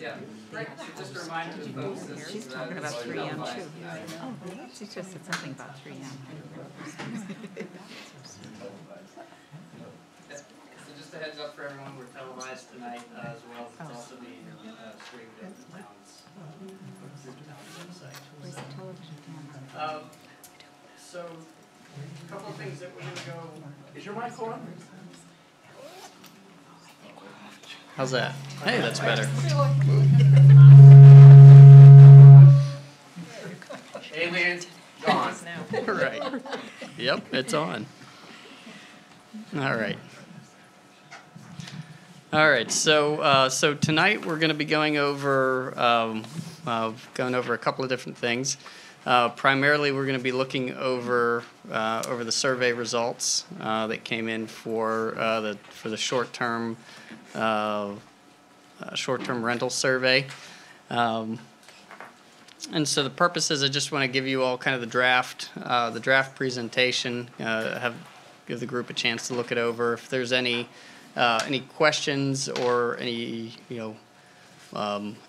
Yeah, right. So just a reminder to folks, this She's is, talking about this is 3M televised. too. Oh, she just said something about 3M. So just a heads up for everyone, we're televised tonight as well as it's also being streamed at the town's website. Where's the television camera? So, a couple of things that we're going to go. Is your mic on? How's that? Hey, that's better. Alien, gone. Right. Yep, it's on. All right. All right. So tonight we're going to be going over a couple of different things. Primarily, we're going to be looking over the survey results that came in for the short-term rental survey. And so the purpose is I just want to give you all kind of the draft presentation, give the group a chance to look it over. If there's any questions or any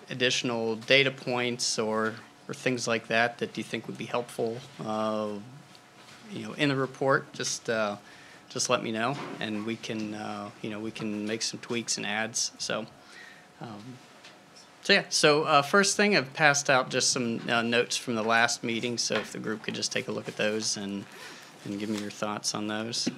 additional data points or things like that you think would be helpful, in the report, just let me know, and we can make some tweaks and adds. So yeah. So first thing, I've passed out just some notes from the last meeting. So if the group could just take a look at those and give me your thoughts on those.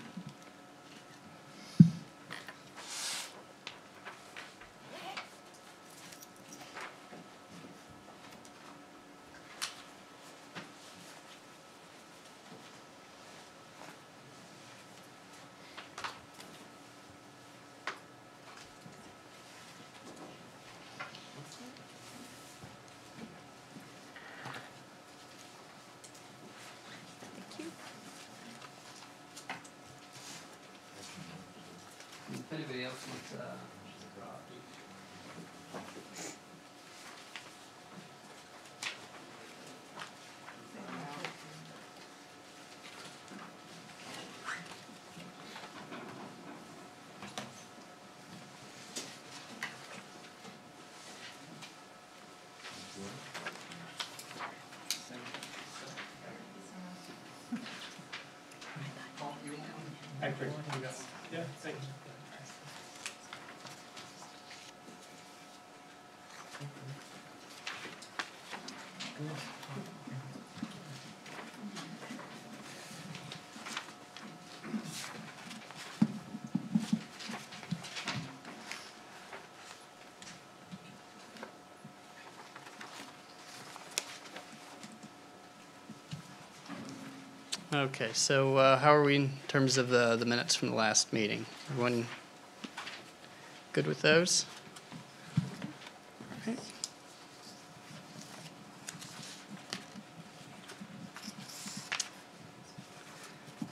If anybody else wants a copy. Yeah, thanks. Okay, so how are we in terms of the minutes from the last meeting? Everyone good with those? Okay.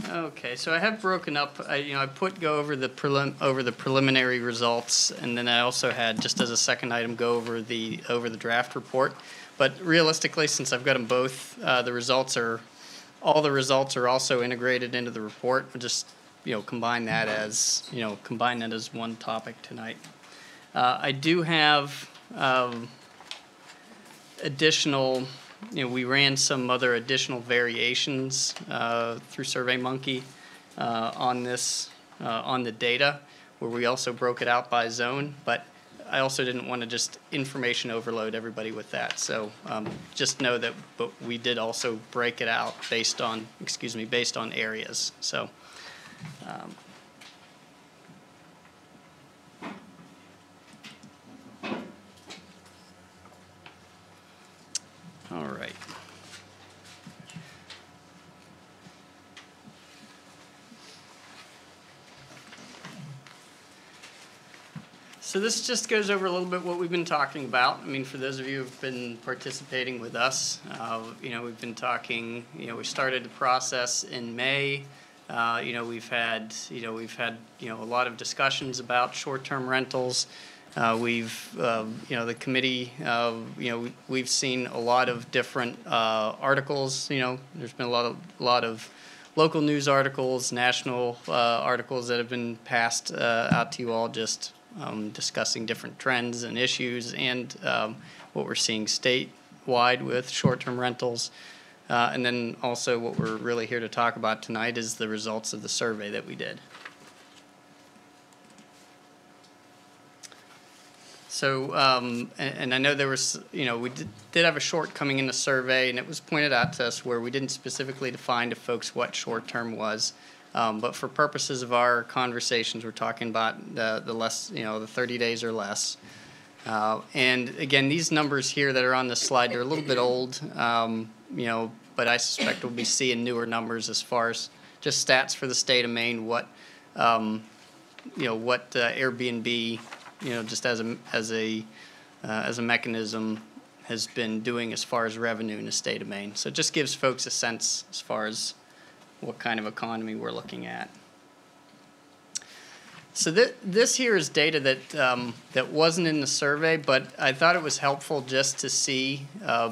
Okay, so I have broken up. I go over the preliminary results, and then I also had, just as a second item, go over the draft report. But realistically, since I've got them both, all the results are also integrated into the report. We'll just combine that as one topic tonight. I do have additional. We ran some other additional variations through SurveyMonkey on the data, where we also broke it out by zone, but I also didn't want to just information overload everybody with that. So just know that, but we did also break it out based on areas. So. All right. So this just goes over a little bit what we've been talking about. I mean, for those of you who've been participating with us, we've been talking. We started the process in May. We've had a lot of discussions about short-term rentals. The committee, we've seen a lot of different articles. There's been a lot of local news articles, national articles that have been passed out to you all, just discussing different trends and issues, and what we're seeing statewide with short-term rentals. And then also what we're really here to talk about tonight is the results of the survey that we did. So, and I know there was, we did have a shortcoming in the survey, and it was pointed out to us where we didn't specifically define to folks what short-term was. But for purposes of our conversations, we're talking about the less, the 30 days or less. And again, these numbers here that are on this slide, they're a little bit old, but I suspect we'll be seeing newer numbers as far as just stats for the state of Maine, what Airbnb, just as a mechanism has been doing as far as revenue in the state of Maine. So it just gives folks a sense as far as what kind of economy we're looking at. So this here is data that wasn't in the survey, but I thought it was helpful just to see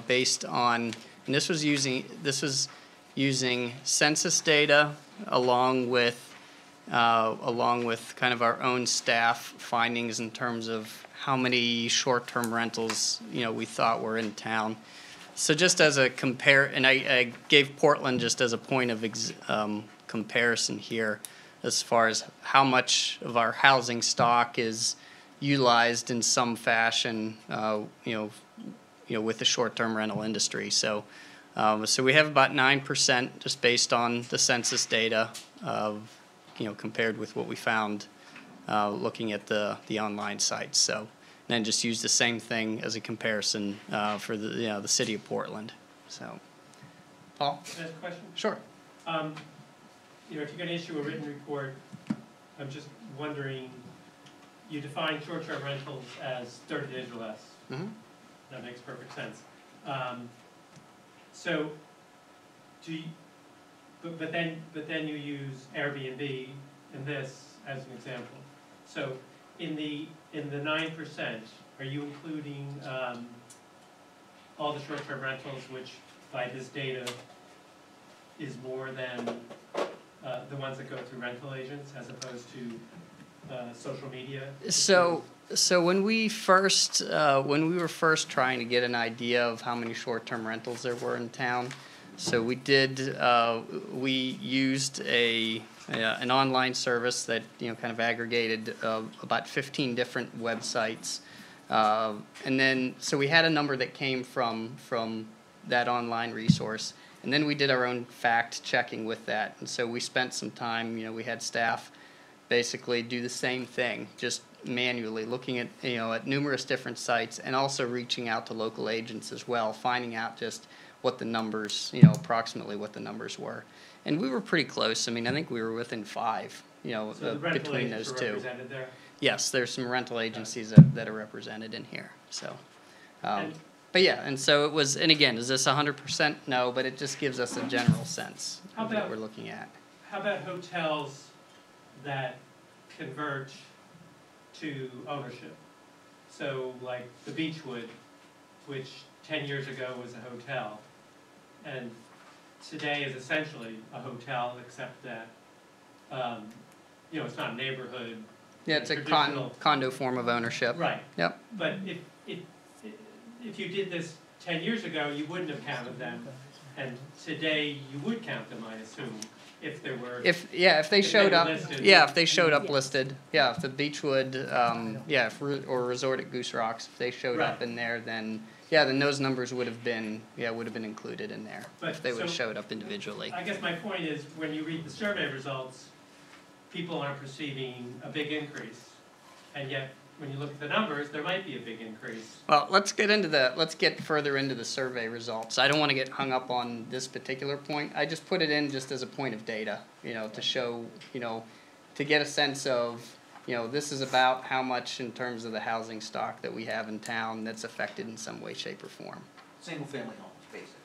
based on, and this was using census data along with kind of our own staff findings in terms of how many short-term rentals we thought were in town. So just as a and I gave Portland just as a point of comparison here, as far as how much of our housing stock is utilized in some fashion, with the short-term rental industry. So, so we have about 9% just based on the census data of, compared with what we found looking at the online sites. So then just use the same thing as a comparison for the city of Portland. So, Paul? Can I ask a question? Sure. If you're going to issue a written report, I'm just wondering, you define short-term rentals as 30 days or less. Mm-hmm. That makes perfect sense. So, but then you use Airbnb in this as an example. So, in the 9%, are you including all the short-term rentals, which by this data is more than the ones that go through rental agents, as opposed to social media? So when we were first trying to get an idea of how many short-term rentals there were in town, so we used an online service that kind of aggregated about 15 different websites, and then so we had a number that came from that online resource. And then we did our own fact checking with that. And so we spent some time, we had staff basically do the same thing, just manually looking at, at numerous different sites, and also reaching out to local agents as well, finding out just what the numbers, approximately what the numbers were. And we were pretty close. I mean, I think we were within 5, so the between those two. Represented there? Yes, there's some rental agencies that are represented in here. So. But yeah, and so it was, and again, is this 100%? No, but it just gives us a general sense of what we're looking at. How about hotels that convert to ownership? So like the Beechwood, which 10 years ago was a hotel, and today is essentially a hotel, except that, it's not a neighborhood. Yeah, it's a condo form of ownership. Right. Yep. But if you did this 10 years ago, you wouldn't have counted them, and today you would count them, I assume, if there were. If they showed up. Listed. Yeah, if they showed up listed. Yeah, if the Beechwood, or Resort at Goose Rocks, if they showed up in there, then those numbers would have been included in there. But if they would have showed up individually. I guess my point is, when you read the survey results, people aren't perceiving a big increase, and yet, when you look at the numbers, there might be a big increase. Well, let's get further into the survey results. I don't want to get hung up on this particular point. I just put it in just as a point of data, to show, to get a sense of, this is about how much in terms of the housing stock that we have in town that's affected in some way, shape, or form. Single-family homes, basically.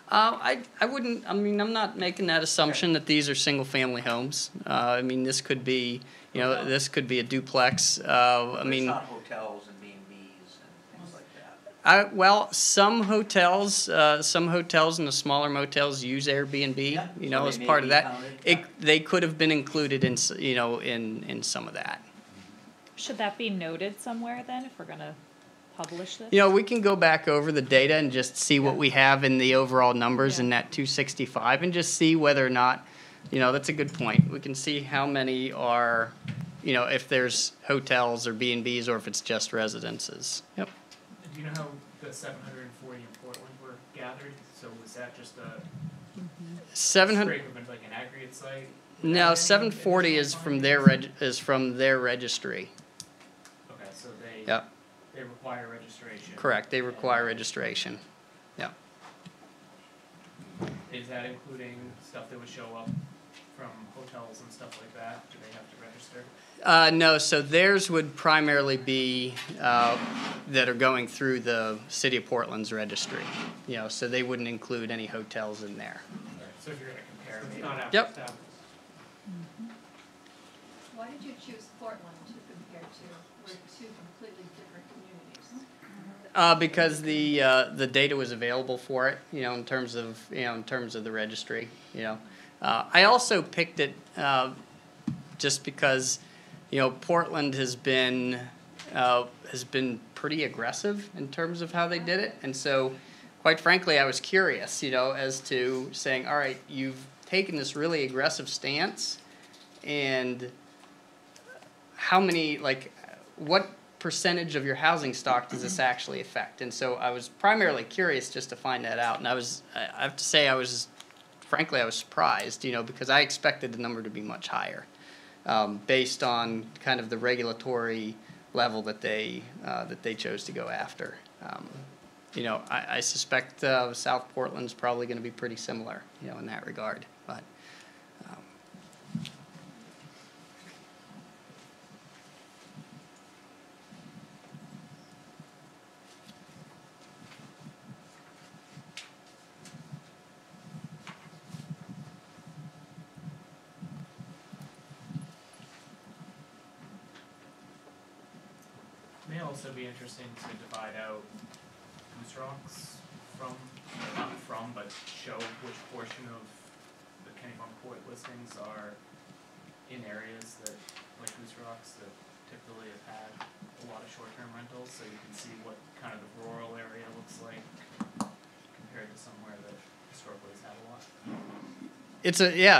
I wouldn't, I'm not making that assumption that these are single-family homes. This could be, this could be a duplex. It's not hotels and B&Bs and things like Well, some hotels and the smaller motels use Airbnb, Yeah, you so know, they as may part of be that. counted, They could have been included in, in some of that. Should that be noted somewhere then, if we're gonna publish this? You know, we can go back over the data and just see what we have in the overall numbers in Yeah. that 265 and just see whether or not, that's a good point. We can see how many are, if there's hotels or B&Bs or if it's just residences. Yep. Do you know how the 740 in Portland were gathered? So was that just a 700. scrape of like an aggregate site? No, 740 is from their registry. Okay, so Yep. they require registration. Correct. They require registration. Yep. Is that including stuff that would show up from hotels and stuff like that? Do they have to register? No, so theirs would primarily be that are going through the City of Portland's registry. So they wouldn't include any hotels in there. So if you're gonna compare, it's not apples Yep. to apples. Why did you choose Portland to compare to? We're two completely different communities. Because the data was available for it, in terms of the registry. I also picked it just because Portland has been pretty aggressive in terms of how they did it, and so quite frankly, I was curious, as to saying, all right, you've taken this really aggressive stance, and how many, what percentage of your housing stock does this actually affect? And so I was primarily curious just to find that out, and I have to say, frankly, I was surprised, because I expected the number to be much higher, based on kind of the regulatory level that they chose to go after. I suspect South Portland's probably going to be pretty similar, in that regard. But May also be interesting to divide out Goose Rocks not from, but show which portion of the Kennebunkport listings are in areas that, like Goose Rocks, that typically have had a lot of short-term rentals, so you can see what kind of the rural area looks like compared to somewhere that historically has had a lot.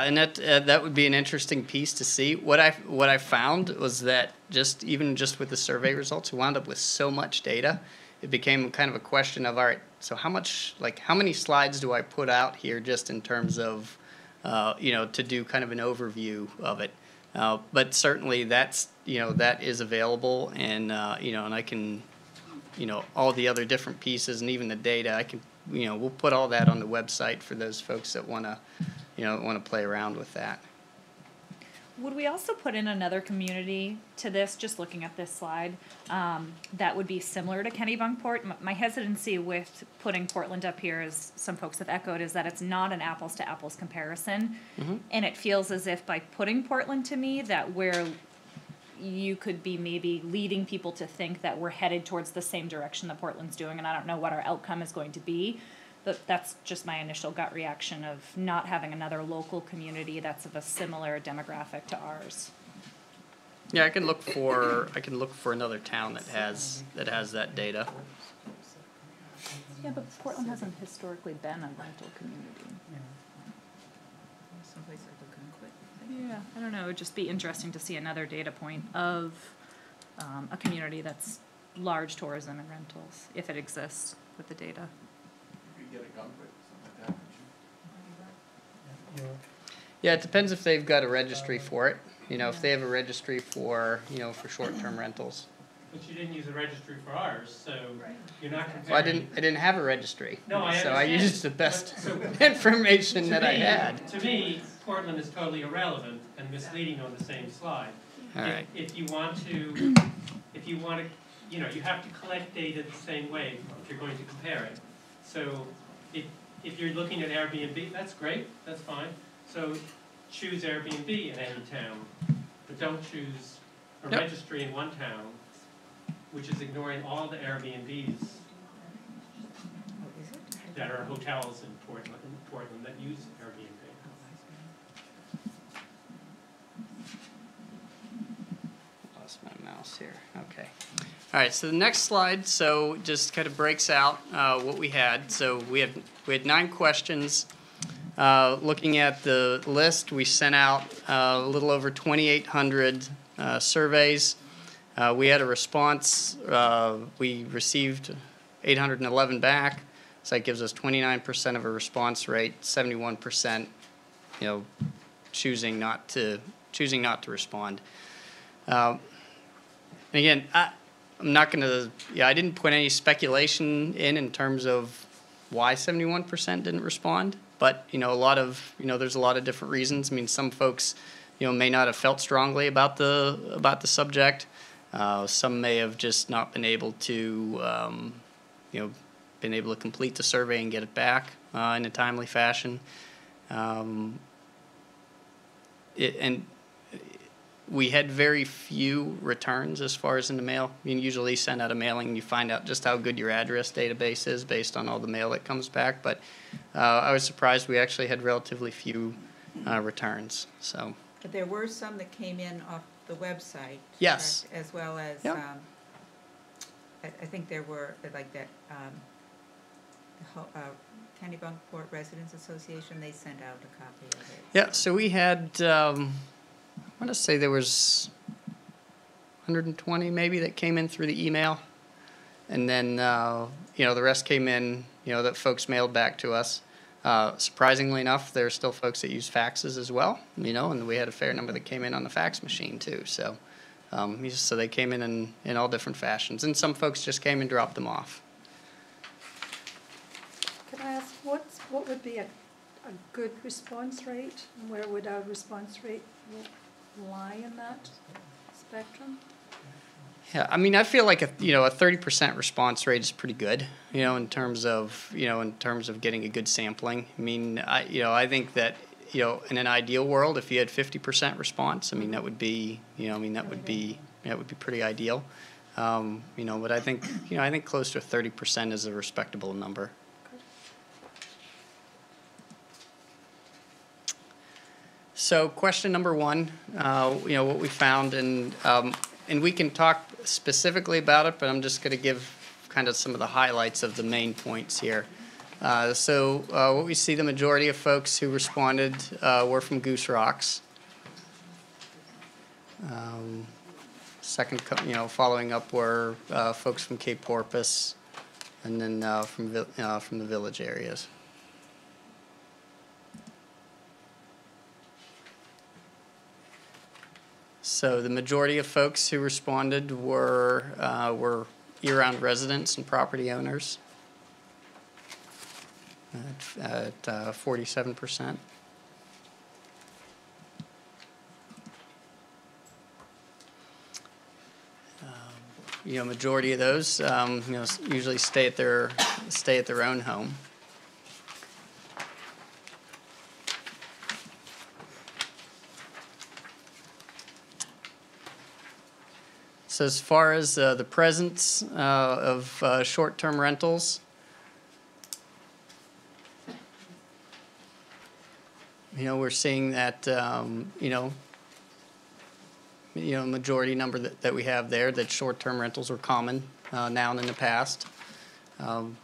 and that would be an interesting piece to see. What I found was that even just with the survey results, we wound up with so much data, it became kind of a question of, all right, so how many slides do I put out here just in terms of, to do kind of an overview of it. But certainly that is available, and and I can, all the other different pieces and even the data, I can, we'll put all that on the website for those folks that want to play around with that. Would we also put in another community to this, just looking at this slide, that would be similar to Kennebunkport? My hesitancy with putting Portland up here, as some folks have echoed, is that it's not an apples to apples comparison. Mm-hmm. And it feels as if by putting Portland to me, that you could be maybe leading people to think that we're headed towards the same direction that Portland's doing, and I don't know what our outcome is going to be. But that's just my initial gut reaction of not having another local community that's of a similar demographic to ours. Yeah, I can look for another town that has that data. Yeah, but Portland hasn't historically been a rental community. Someplace are looking quick. Yeah, I don't know, it'd just be interesting to see another data point of a community that's large tourism and rentals, if it exists with the data. You could get a gun with something like that, couldn't Yeah, it depends if they've got a registry for it. If they have a registry for short-term rentals. But you didn't use a registry for ours, so you're not comparing. Well, I didn't have a registry. No, I so I understand. used the best But- so- information that I me- had. To me, Portland is totally irrelevant and misleading on the same slide. All right. If you want to, you have to collect data the same way if you're going to compare it. So if you're looking at Airbnb, that's great, that's fine. So choose Airbnb in any town, but don't choose a Yep. registry in one town, which is ignoring all the Airbnbs that are hotels in Portland that use Airbnb. Lost my mouse here. Okay. All right. So the next slide, so just kind of breaks out what we had. So we had 9 questions. Looking at the list, we sent out a little over 2,800 surveys. We had a response. We received 811 back. So that gives us 29% of a response rate, 71%, choosing not to respond. And again, I'm not going to. I didn't put any speculation in terms of why 71% didn't respond. But a lot of there's a lot of different reasons. I mean, some folks may not have felt strongly about the subject. Some may have just not been able to complete the survey and get it back in a timely fashion. And we had very few returns as far as in the mail. You usually send out a mailing and you find out just how good your address database is based on all the mail that comes back. But I was surprised we actually had relatively few returns. So. But there were some that came in off the website. Yes. Correct? As well as, yep. I think there were, like that, Kennebunkport Residents Association, they sent out a copy of it. Yeah, so we had, I want to say there was 120 maybe that came in through the email. And then, the rest came in, that folks mailed back to us. Surprisingly enough, there are still folks that use faxes as well, and we had a fair number that came in on the fax machine too. So, so they came in all different fashions, and some folks just came and dropped them off. Can I ask what would be a good response rate? Where would our response rate lie in that spectrum? Yeah, I mean, I feel like a 30% response rate is pretty good, in terms of getting a good sampling. I mean, I think that, in an ideal world, if you had 50% response, I mean, that would be, that would be pretty ideal. But I think close to 30% is a respectable number. So question number 1, what we found, and we can talk specifically about it, but I'm just going to give kind of some of the highlights of the main points here. So what we see, the majority of folks who responded were from Goose Rocks. Second, following up were folks from Cape Porpoise, and then from the village areas. So the majority of folks who responded were year-round residents and property owners at 47%. Majority of those usually stay at their own home. So as far as the presence of short-term rentals, we're seeing that majority number that we have there, that short-term rentals are common now and in the past. Again,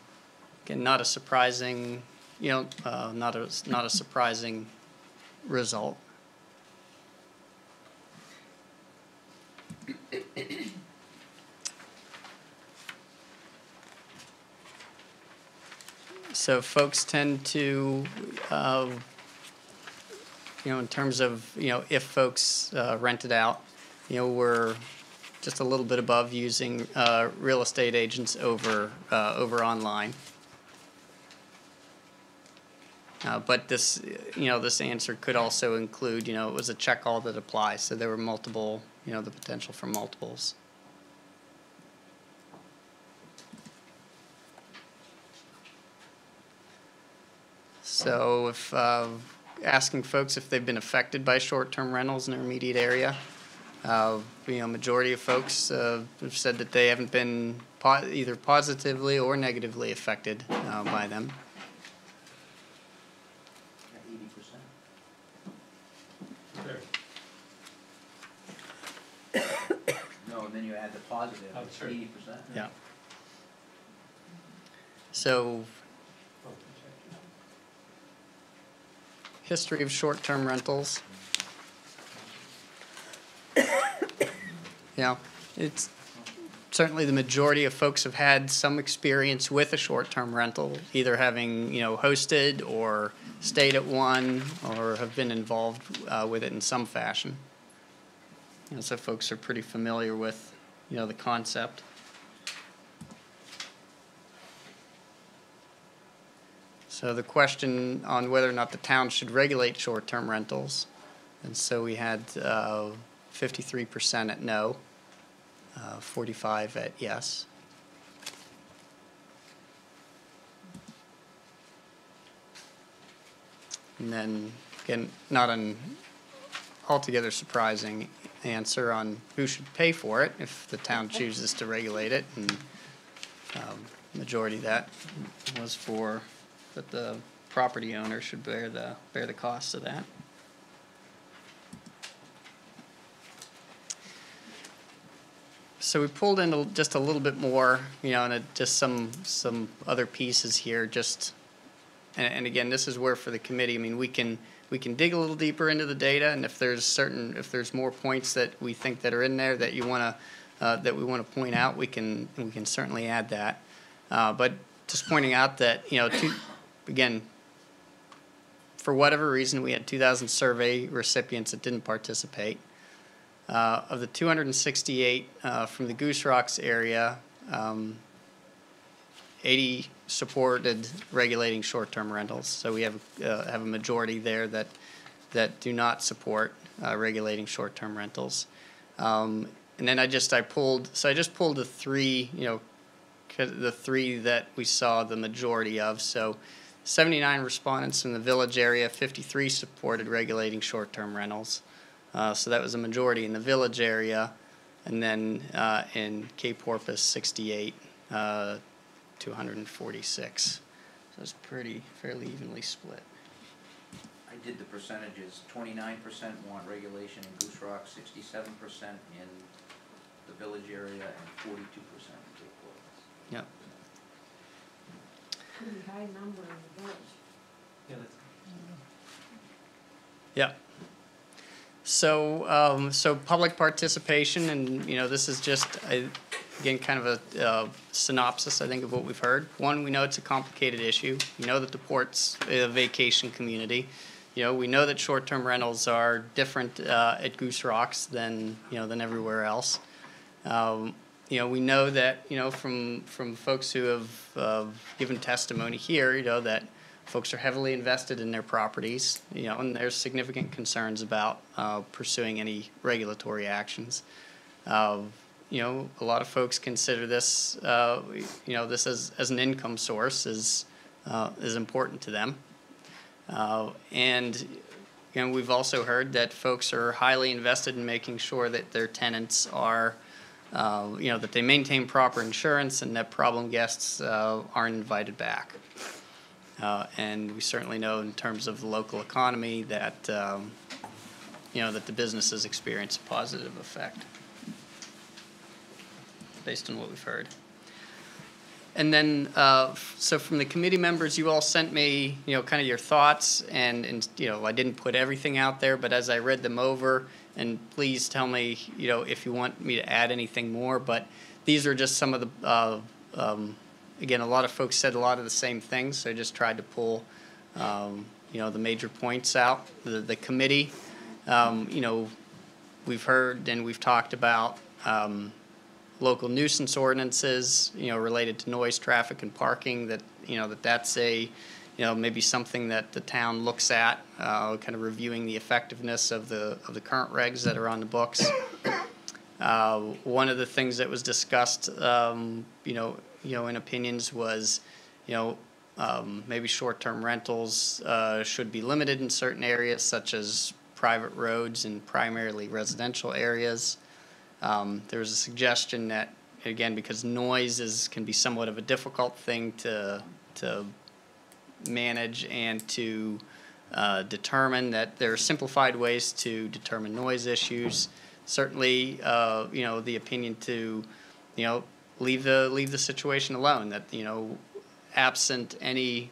not a surprising, not a surprising result. So folks tend to, in terms of, if folks rent it out, we're just a little bit above using real estate agents over online. But this, this answer could also include, it was a check all that applies, so there were multiple, the potential for multiples. So if asking folks if they've been affected by short-term rentals in their immediate area, majority of folks have said that they haven't been either positively or negatively affected by them. and then you add the positive, Oh, it's sure. 80%. Yeah. So, history of short-term rentals. Yeah, it's certainly the majority of folks have had some experience with a short-term rental, either having, hosted or stayed at one or have been involved with it in some fashion. So folks are pretty familiar with, the concept. So the question on whether or not the town should regulate short-term rentals, and so we had 53% at no, 45 at yes. And then, again, not an altogether surprising answer on who should pay for it if the town chooses to regulate it, and majority of that was for that the property owner should bear the cost of that. So we pulled in just a little bit more, and just some other pieces here. And again, this is where for the committee, I mean, we can dig a little deeper into the data, and if there's more points that we think that are in there that we want to point out, we can certainly add that. But just pointing out that again, for whatever reason, we had 2,000 survey recipients that didn't participate. Of the 268 from the Goose Rocks area, 80 supported regulating short-term rentals. So we have a majority there that do not support regulating short-term rentals. And then I just pulled the three, the three that we saw the majority of. So 79 respondents in the village area, 53 supported regulating short-term rentals. So that was a majority in the village area, and then in Cape Porpoise, 68 to 146. So it's fairly evenly split. I did the percentages. 29% want regulation in Goose Rock, 67% in the village area, and 42% in Cape Porpoise. Yep. Pretty high number in the village. Yeah, that's. Yep. So public participation, and this is just again kind of a synopsis, I think, of what we've heard. One, we know it's a complicated issue. We know that the port's a vacation community. We know that short-term rentals are different at Goose Rocks than everywhere else. We know that from folks who have given testimony here, that folks are heavily invested in their properties, and there's significant concerns about pursuing any regulatory actions. A lot of folks consider this, this as an income source is important to them. And we've also heard that folks are highly invested in making sure that their tenants are, that they maintain proper insurance and that problem guests aren't invited back. And we certainly know in terms of the local economy that, that the businesses experience a positive effect based on what we've heard. And then, so from the committee members, you all sent me, kind of your thoughts, and I didn't put everything out there, but as I read them over, and please tell me, if you want me to add anything more, but these are just some of the, again, a lot of folks said a lot of the same things, so I just tried to pull, the major points out. The committee, we've heard and we've talked about local nuisance ordinances, related to noise, traffic, and parking. That's maybe something that the town looks at, kind of reviewing the effectiveness of the current regs that are on the books. One of the things that was discussed, in opinions was, maybe short-term rentals should be limited in certain areas, such as private roads and primarily residential areas. There was a suggestion that, again, because noise can be somewhat of a difficult thing to manage and to determine, that there are simplified ways to determine noise issues, certainly, the opinion to, leave the situation alone, that, absent any,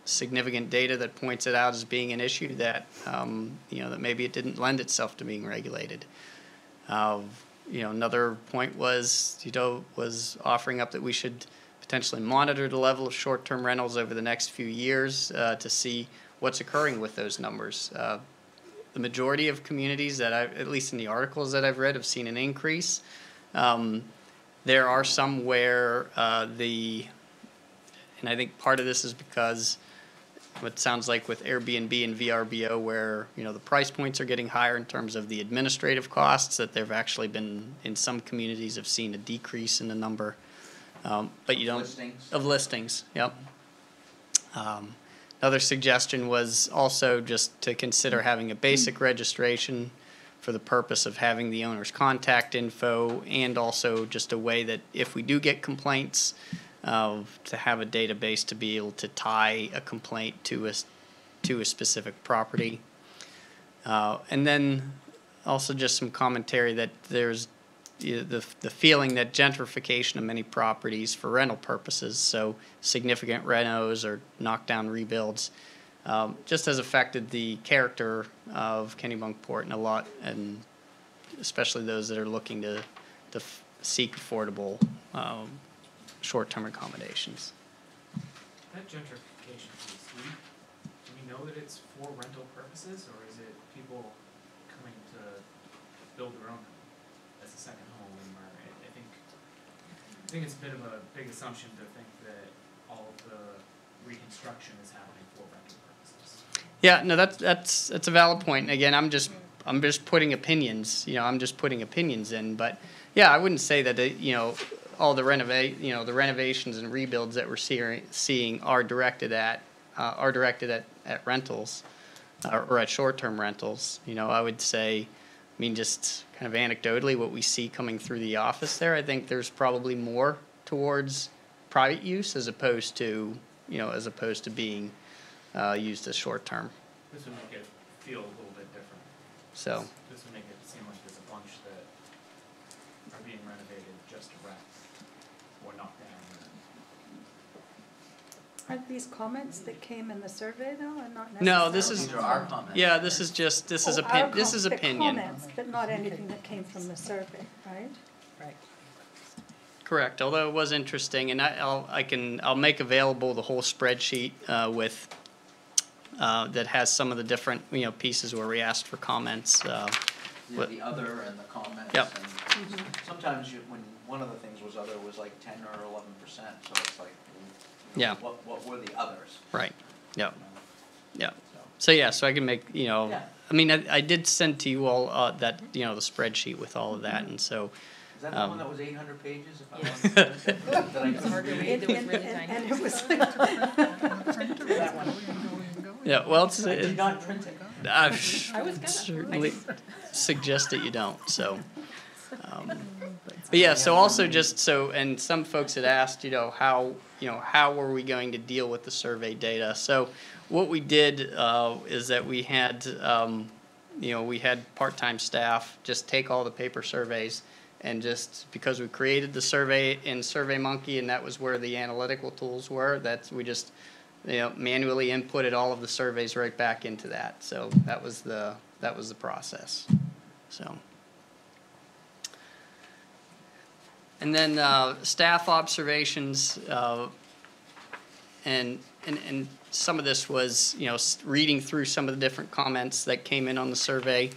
significant data that points it out as being an issue, that, that maybe it didn't lend itself to being regulated. Another point was, was offering up that we should potentially monitor the level of short-term rentals over the next few years to see what's occurring with those numbers. The majority of communities that at least in the articles that I've read, have seen an increase. There are some where and I think part of this is because what sounds like with Airbnb and VRBO, where the price points are getting higher in terms of the administrative costs, that there've actually been, in some communities, have seen a decrease in the number. But you don't Listings. of listings. Yep. Another suggestion was also just to consider having a basic registration for the purpose of having the owner's contact info, and also just a way that if we do get complaints, to have a database to be able to tie a complaint to a specific property. And then also just some commentary that there's the feeling that gentrification of many properties for rental purposes, so significant renos or knockdown rebuilds, just has affected the character of Kennebunkport and a lot, and especially those that are looking to seek affordable short-term accommodations. That gentrification piece, do we know that it's for rental purposes, or is it people coming to build their own as a second home? Or I think it's a bit of a big assumption to think that all of the reconstruction is happening for rental purposes. Yeah, no, that's a valid point. Again, I'm just putting opinions. I'm just putting opinions in. But yeah, I wouldn't say that all the renovations and rebuilds that we're seeing are directed at rentals or at short-term rentals. I would say, just kind of anecdotally, what we see coming through the office there, I think there's probably more towards private use as opposed to being used as short-term. This would make it feel a little bit different. So. This would make it seem like there's a bunch that are being renovated just to rent or knock down. Aren't these comments that came in the survey though, and not necessarily? No, this is. These are our comments. Yeah, this is The opinion. comments, but not anything that came from the survey, right? Right. Correct. Although it was interesting, and I'll make available the whole spreadsheet with that has some of the different pieces where we asked for comments. The other and the comments. Yep. And sometimes when one of the things was other was like 10 or 11%, so it's like, Yeah. What were the others? Right. Yep. You know, Yep. So I can make Yeah. I did send to you all that the spreadsheet with all of that, and so. Is that the one that was 800 pages? If I It was hard to read, it was really tiny. And it was. That one. Yeah. Well, Did you not print it? I was gonna. certainly suggest that you don't. So. But yeah, so also and some folks had asked, how were we going to deal with the survey data? So what we did is that we had, we had part-time staff just take all the paper surveys, and just because we created the survey in SurveyMonkey, and that was where the analytical tools were, we just manually inputted all of the surveys right back into that. So that was the process. So. And then staff observations, and some of this was reading through some of the different comments that came in on the survey.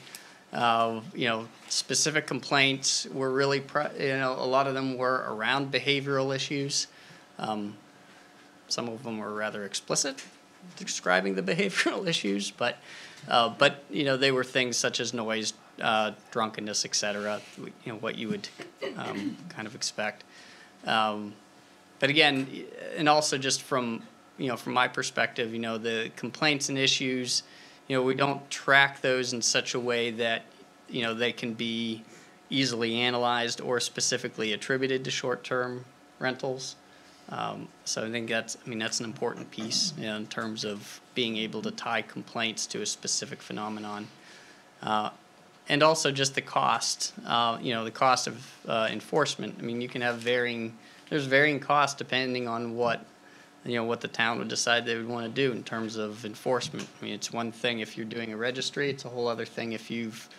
Specific complaints were really a lot of them were around behavioral issues. Some of them were rather explicit describing the behavioral issues, but they were things such as noise, drunkenness, etc. What you would kind of expect. But again, and also just from my perspective, the complaints and issues, we don't track those in such a way that they can be easily analyzed or specifically attributed to short-term rentals. So I think that's an important piece in terms of being able to tie complaints to a specific phenomenon. and also just the cost, the cost of enforcement. I mean, you can have there's varying costs depending on what the town would decide they would want to do in terms of enforcement. I mean, it's one thing if you're doing a registry, it's a whole other thing if you've,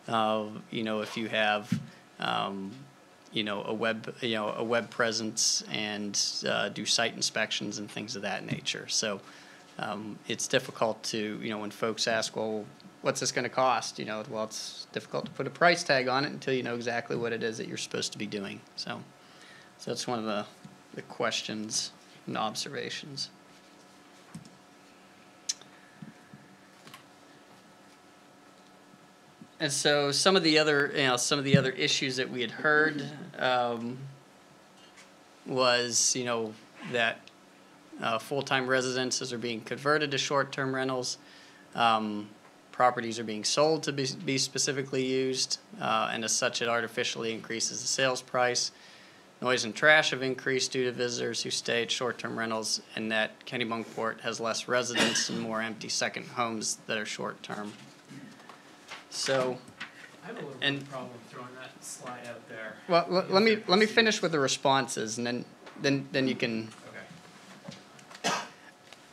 if you have, a web presence and do site inspections and things of that nature. So it's difficult to, when folks ask, well, what's this going to cost? Well, it's difficult to put a price tag on it until you know exactly what it is that you're supposed to be doing. So that's one of the questions and observations. And so some of the other issues that we had heard was, that full-time residences are being converted to short-term rentals. Properties are being sold to be specifically used, and as such, it artificially increases the sales price. Noise and trash have increased due to visitors who stay at short-term rentals, and that Kennebunkport has less residents and more empty second homes that are short-term. So, I have a little bit of a problem throwing that slide out there. well, let me finish with the responses, and then you can. Okay.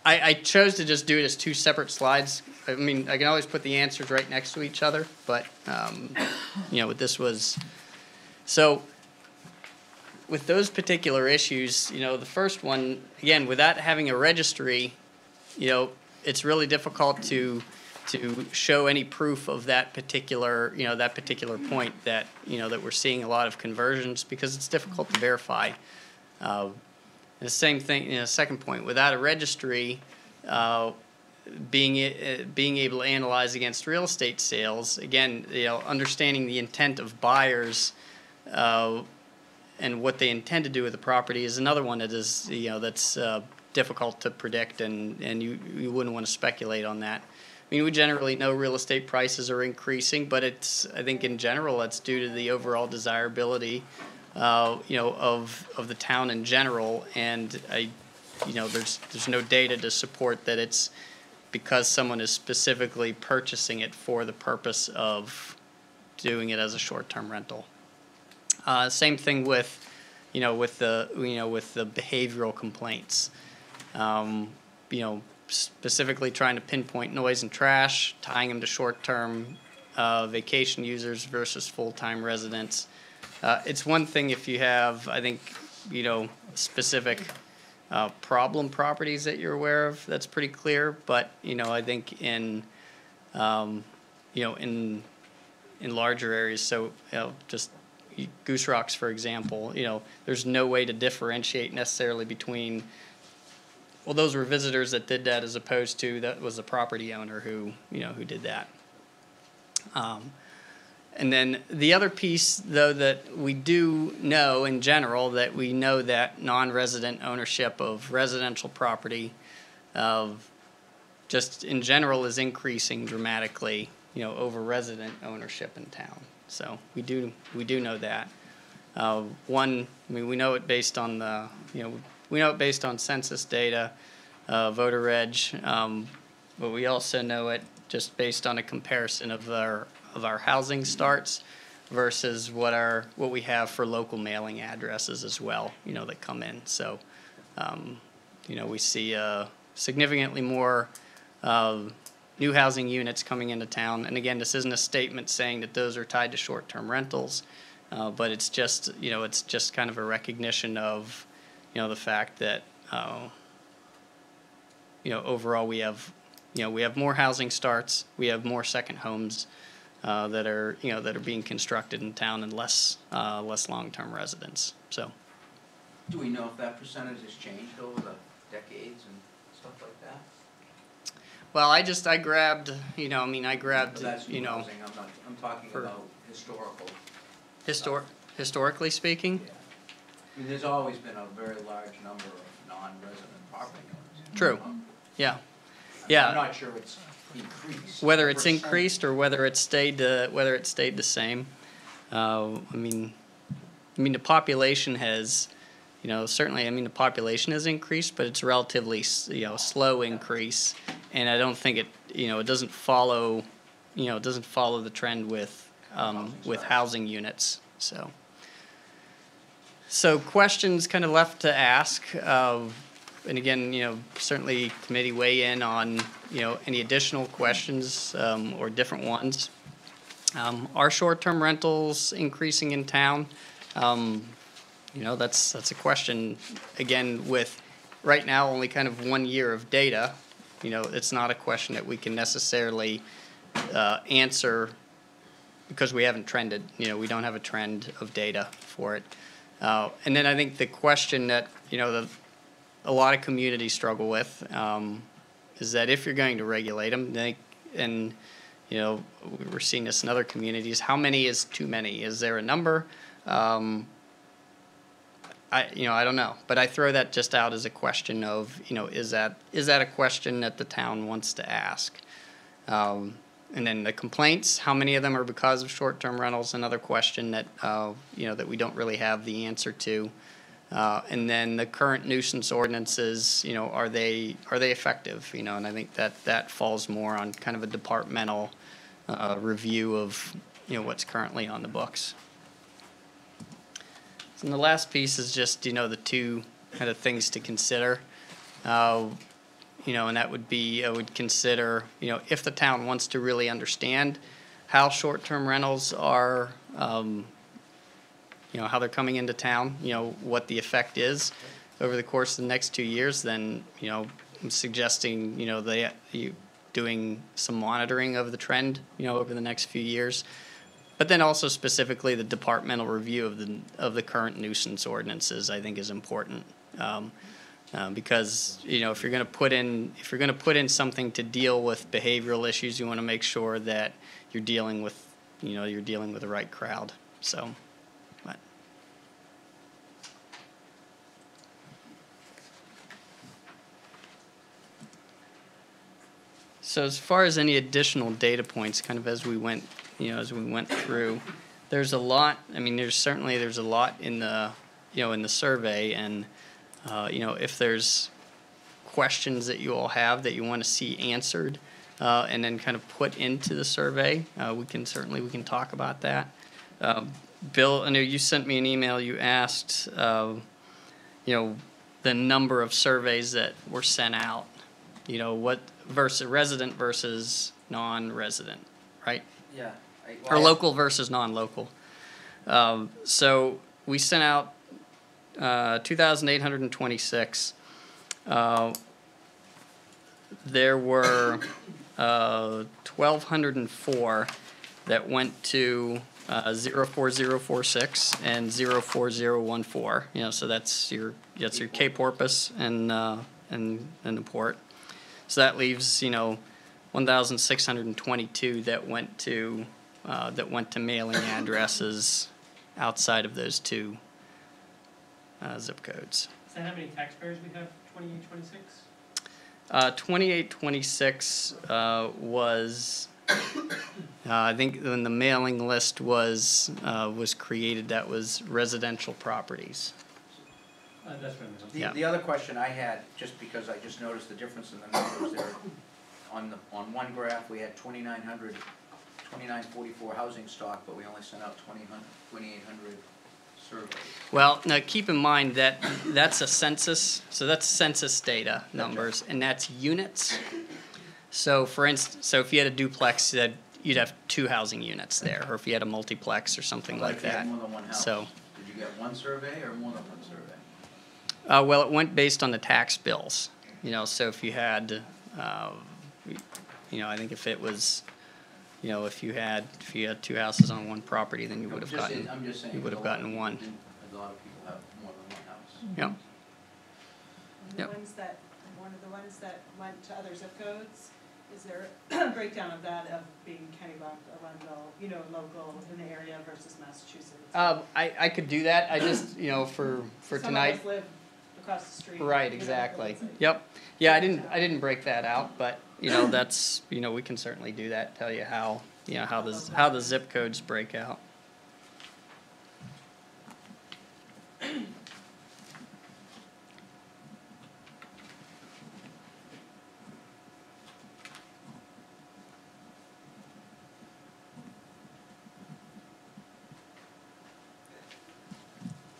I chose to just do it as two separate slides. I mean, I can always put the answers right next to each other, but this was so. With those particular issues, the first one, again, without having a registry, it's really difficult to show any proof of that particular point that, that we're seeing a lot of conversions, because it's difficult to verify. The same thing, second point, without a registry, being able to analyze against real estate sales, again, understanding the intent of buyers, and what they intend to do with the property is another one that is, that's difficult to predict, and you wouldn't want to speculate on that. I mean, we generally know real estate prices are increasing, but I think in general that's due to the overall desirability, of the town in general, and there's no data to support that it's because someone is specifically purchasing it for the purpose of doing it as a short-term rental. Same thing with the behavioral complaints. Specifically trying to pinpoint noise and trash, tying them to short-term vacation users versus full-time residents. It's one thing if you have, I think, specific problem properties that you're aware of. That's pretty clear. But I think in larger areas, so just Goose Rocks, for example, there's no way to differentiate necessarily between, well, those were visitors that did that as opposed to that was the property owner who did that. And then the other piece, though, that we do know in general, that we know that non-resident ownership of residential property just in general is increasing dramatically, over resident ownership in town. So we do know that. We know it based on census data, voter reg, but we also know it just based on a comparison of our housing starts versus what we have for local mailing addresses as well, that come in. So, we see significantly more new housing units coming into town. And again, this isn't a statement saying that those are tied to short-term rentals, but it's just, kind of a recognition of, the fact that, overall we have more housing starts, we have more second homes that are being constructed in town, and less long-term residents. So, do we know if that percentage has changed over the decades and stuff like that? Well, I grabbed, But that's new housing. I'm talking about historical. Historically speaking. Yeah. I mean, there's always been a very large number of non-resident property owners. True. Yeah. Yeah. I'm not sure it's increased. Whether it's increased or whether it stayed the same. The population has, certainly. The population has increased, but it's a relatively, slow increase, and I don't think it doesn't follow, the trend with with housing units, so. So questions kind of left to ask, and again, certainly committee weigh in on, any additional questions, or different ones. Are short-term rentals increasing in town? That's a question, again, with right now only kind of 1 year of data. It's not a question that we can necessarily answer because we haven't trended. We don't have a trend of data for it. And then I think the question that, a lot of communities struggle with is that if you're going to regulate them, we're seeing this in other communities, how many is too many? Is there a number? I don't know, but I throw that just out as a question of, is that a question that the town wants to ask? And then the complaints, how many of them are because of short-term rentals? Another question that, that we don't really have the answer to. And then the current nuisance ordinances, are they effective? And I think that falls more on kind of a departmental review of, what's currently on the books. And the last piece is just, the two kind of things to consider. And that would be, I would consider, if the town wants to really understand how short-term rentals are, how they're coming into town, what the effect is over the course of the next 2 years, then, I'm suggesting, doing some monitoring of the trend, over the next few years. But then also specifically the departmental review of the current nuisance ordinances, I think, is important. Because if you're going to put in something to deal with behavioral issues, you want to make sure that you're dealing with the right crowd. So, but. So as far as any additional data points, kind of as we went through, there's a lot. I mean, there's a lot in the in the survey, and if there's questions that you all have that you want to see answered, and then kind of put into the survey, we can talk about that. Bill, I know you sent me an email. You asked, the number of surveys that were sent out. What versus resident versus non-resident, right? Yeah. Or local versus non-local. So we sent out 2,826. There were 1,204 that went to 04046 and 04014. So that's your Cape Porpoise and the port. So that leaves 1,622 that went to mailing addresses outside of those two zip codes. Is that how many taxpayers we have, 2826? 2826 was, I think when the mailing list was created, that was residential properties. That's right. The other question I had, just because I just noticed the difference in the numbers there, on one graph we had 2,944 housing stock, but we only sent out 2,800 surveys. Well, now keep in mind that that's a census, so that's census data numbers, and that's units. So for instance, if you had a duplex, you'd have 2 housing units there, or if you had a multiplex or something like that. If you had more than one house, so, did you get one survey or more than one survey? Well, it went based on the tax bills. So if you had, I think if it was, if you had 2 houses on one property, then you would have gotten. I'm just saying. You would have gotten one. A lot of people have more than one house. Yep. Yep. One of the ones that went to other zip codes, is there a breakdown of that of being Kennebunk, Arundel, local in the area versus Massachusetts? I could do that. I just, for tonight. Some of us live across the street. Right, exactly. Yep. Yeah, I didn't break that out, but that's we can certainly do that. Tell you how how the zip codes break out.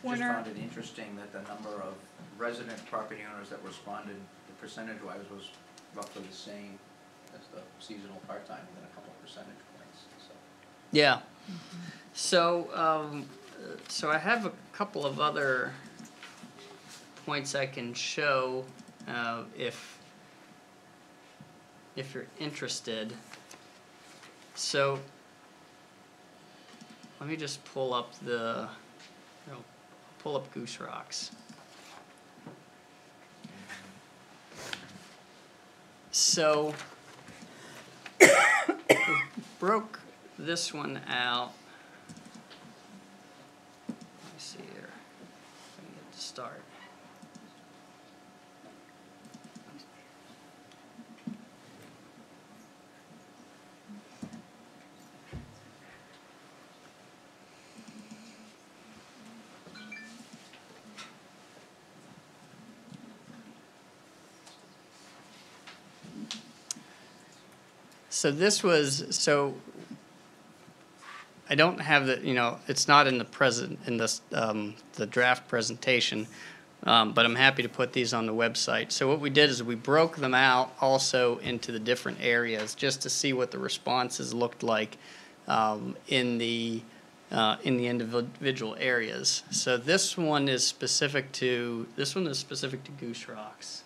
corner. Just found it interesting that the number of resident property owners that responded, the percentage-wise was roughly the same as the seasonal part-time, within a couple of percentage points, so. Yeah. So I have a couple of other points I can show if you're interested. So let me just pull up Goose Rocks. So broke this one out. Let me see here. If I can get to start. So this was, so I don't have the, it's not in the draft presentation, but I'm happy to put these on the website. So what we did is we broke them out also into the different areas just to see what the responses looked like in the individual areas. So this one is specific to Goose Rocks.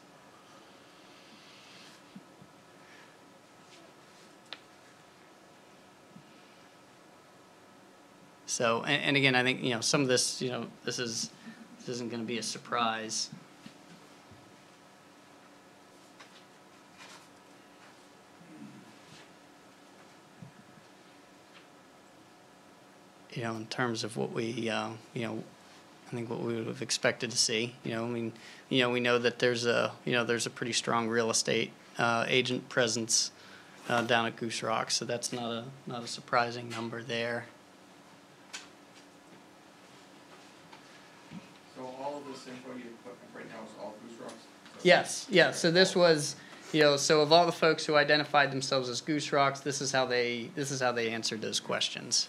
So, and again, I think, some of this, this isn't going to be a surprise. In terms of what we, I think what we would have expected to see. We know that there's a pretty strong real estate agent presence down at Goose Rock, so that's not a surprising number there. So all of this info you put right now is all Goose Rocks? So Yes, yeah. So this was, so of all the folks who identified themselves as Goose Rocks, this is how they answered those questions.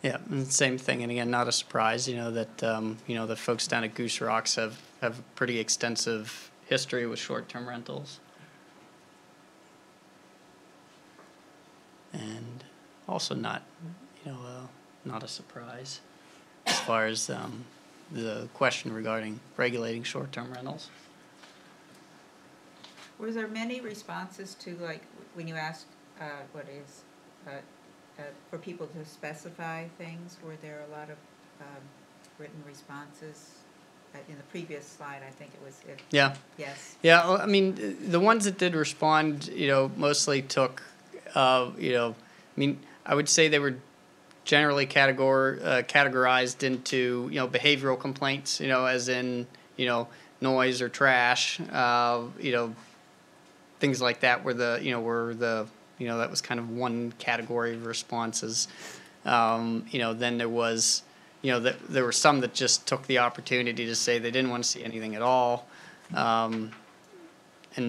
Yeah, and same thing, and again, not a surprise, that the folks down at Goose Rocks have a pretty extensive history with short-term rentals. And also not a surprise as far as the question regarding regulating short-term rentals. Was there many responses to, like, when you asked, for people to specify things? Were there a lot of written responses? In the previous slide, I think it was. Yeah. Yes. Yeah, well, I mean, the ones that did respond, mostly took, I would say they were generally categorized into, behavioral complaints, as in, noise or trash, things like that that was kind of one category of responses. Then there was, there were some that just took the opportunity to say they didn't want to see anything at all. And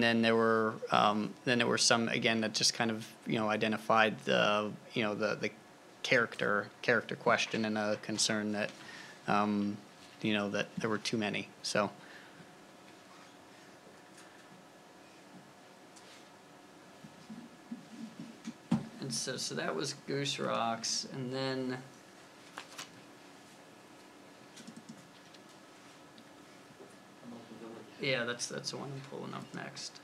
then there were some, again, that just kind of, identified the character question and a concern that, that there were too many. So. And so that was Goose Rocks, and then yeah, that's the one I'm pulling up next.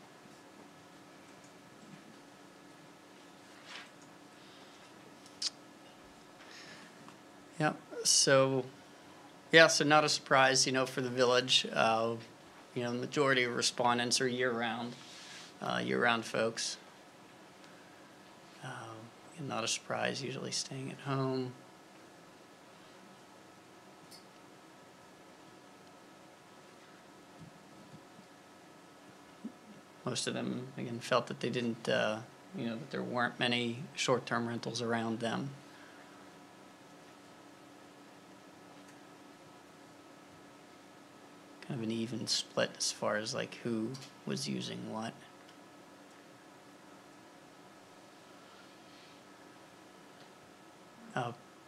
Yep. So not a surprise, for the village. The majority of respondents are year-round folks. Not a surprise, usually staying at home. Most of them, again, felt that they didn't, that there weren't many short-term rentals around them. Kind of an even split as far as, like, who was using what.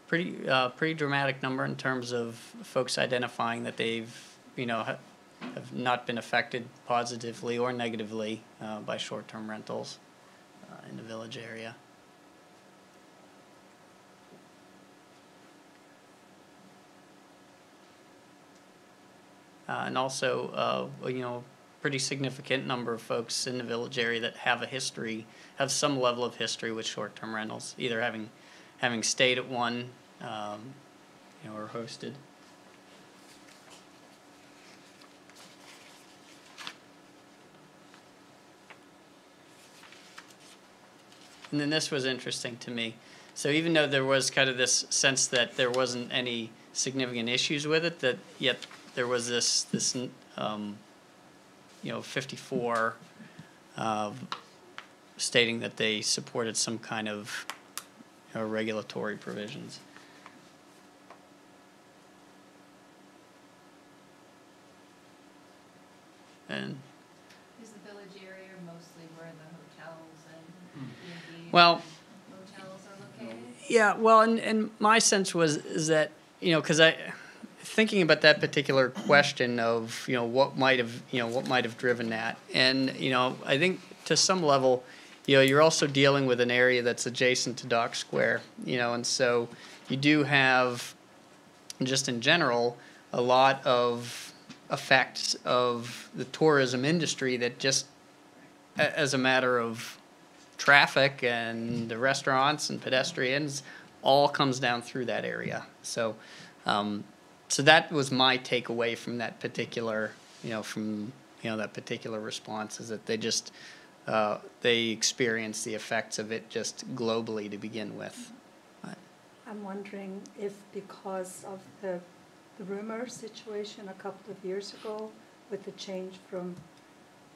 Pretty dramatic number in terms of folks identifying that they've, have not been affected positively or negatively by short-term rentals in the village area. And also, pretty significant number of folks in the village area that have some level of history with short-term rentals, either having stayed at one, or hosted. And then this was interesting to me. So even though there was kind of this sense that there wasn't any significant issues with it, that yet there was this 54 stating that they supported some kind of regulatory provisions. And Is the village area mostly where the hotels and B&Bs well, and motels are located? yeah, well, and my sense is that, because thinking about that particular question of, what might have driven that, and, I think to some level, you're also dealing with an area that's adjacent to Dock Square, and so you do have, just in general, a lot of effects of the tourism industry that just, as a matter of traffic and the restaurants and pedestrians, all comes down through that area. So, so that was my takeaway from that particular, that particular response, is that they just, they experience the effects of it just globally to begin with. I'm wondering if because of the rumor situation a couple of years ago with the change from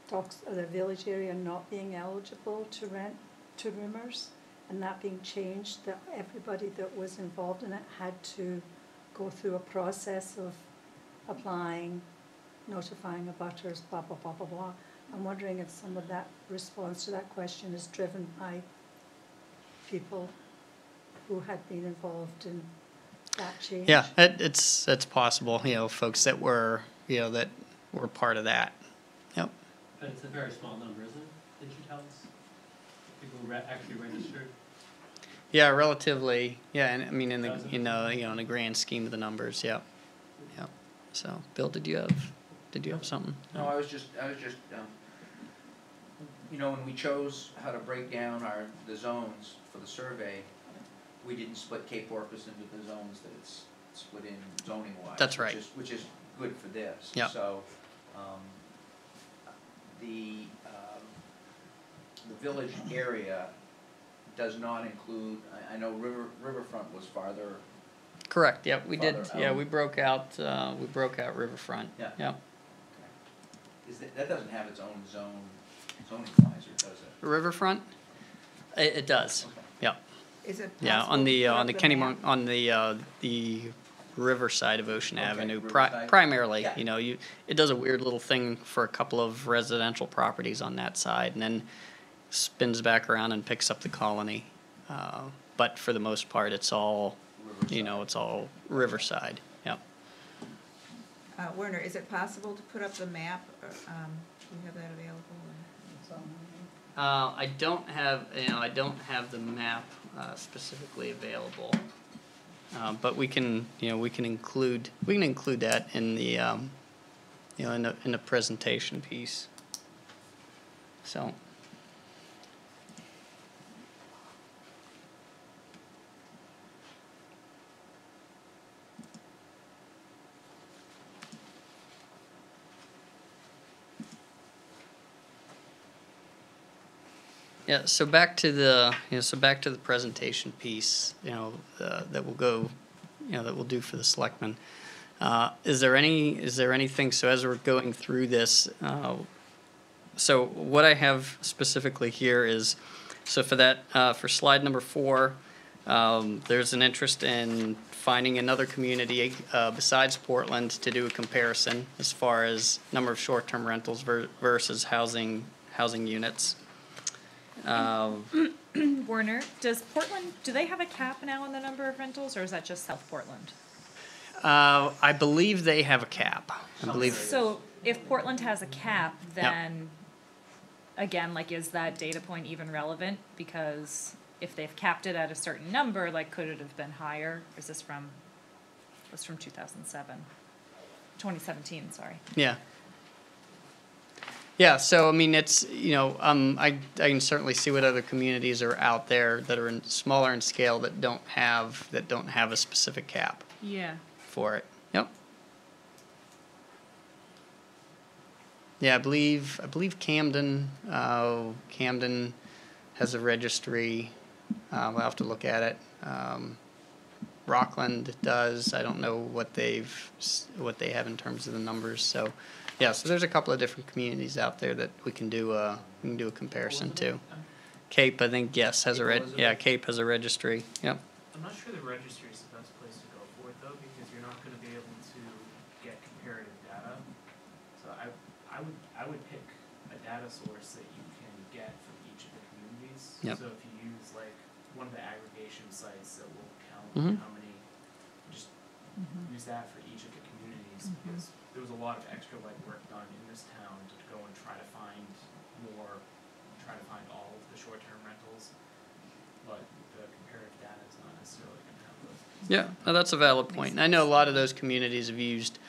the village area not being eligible to rent to roomers, and that being changed, that everybody that was involved in it had to go through a process of applying, notifying abutters, blah, blah, blah, blah, blah. I'm wondering if some of that response to that question is driven by people who had been involved in that change. Yeah, it's possible, folks that were, that were part of that. Yep. But it's a very small number, isn't it? Did you tell us? People who actually registered? Yeah, relatively. Yeah, and I mean in the in the grand scheme of the numbers. Yeah, yeah. So, Bill, did you have something? No, I was just when we chose how to break down the zones for the survey, we didn't split Cape Porpoise into the zones that it's split in zoning wise. That's right. Which is good for this. Yeah. So, the village area does not include. I know Riverfront was farther. Correct. Yep, we did. Farther Yeah, out. we broke out Riverfront. Yeah. Yep. Okay. That doesn't have its own zoning wise, or does it? Riverfront. It does. Okay. Yep. Is it Yeah, possible on to the put up Kennebunk, map? on the river side of Ocean Okay, Avenue, riverside. primarily. Yeah. It does a weird little thing for a couple of residential properties on that side, and then spins back around and picks up the Colony. But for the most part, it's all, Riverside. it's all Riverside. Yep. Werner, is it possible to put up the map? Do you have that available? I don't have the map specifically available, but we can include that in the in the presentation piece. So. Yeah, so back to the presentation piece, that will go, that we'll do for the selectmen. Is there anything, so as we're going through this, so what I have specifically here is, so for slide number 4, there's an interest in finding another community besides Portland to do a comparison as far as number of short-term rentals versus housing units. Werner, corner, does Portland, do they have a cap now on the number of rentals, or is that just South Portland? I believe they have a cap. I believe. So if Portland has a cap, then, again, like, is that data point even relevant? Because if they've capped it at a certain number, like, could it have been higher? Is this from, it was from 2017, sorry. Yeah. Yeah, so I mean, it's, you know, I can certainly see what other communities are out there that are smaller in scale that don't have a specific cap Yeah. for it. Yep. Yeah, I believe Camden has a registry. We'll have to look at it. Rockland does. I don't know what they have in terms of the numbers. So, yeah. So there's a couple of different communities out there that we can do a comparison to. Cape, I think, yes, has Cape has a registry. Yep. I'm not sure the registry is the best place to go for it though, because you're not going to be able to get comparative data. So I would pick a data source that you can get from each of the communities. Yep. So if you use like one of the aggregation sites that will count Mhm. how many, just use that for each of the communities, because there was a lot of extra legwork done in this town to go and try to find all of the short-term rentals, but the comparative data is not necessarily going to have those. Yeah, no, that's a valid point. And I know a lot of those communities have used,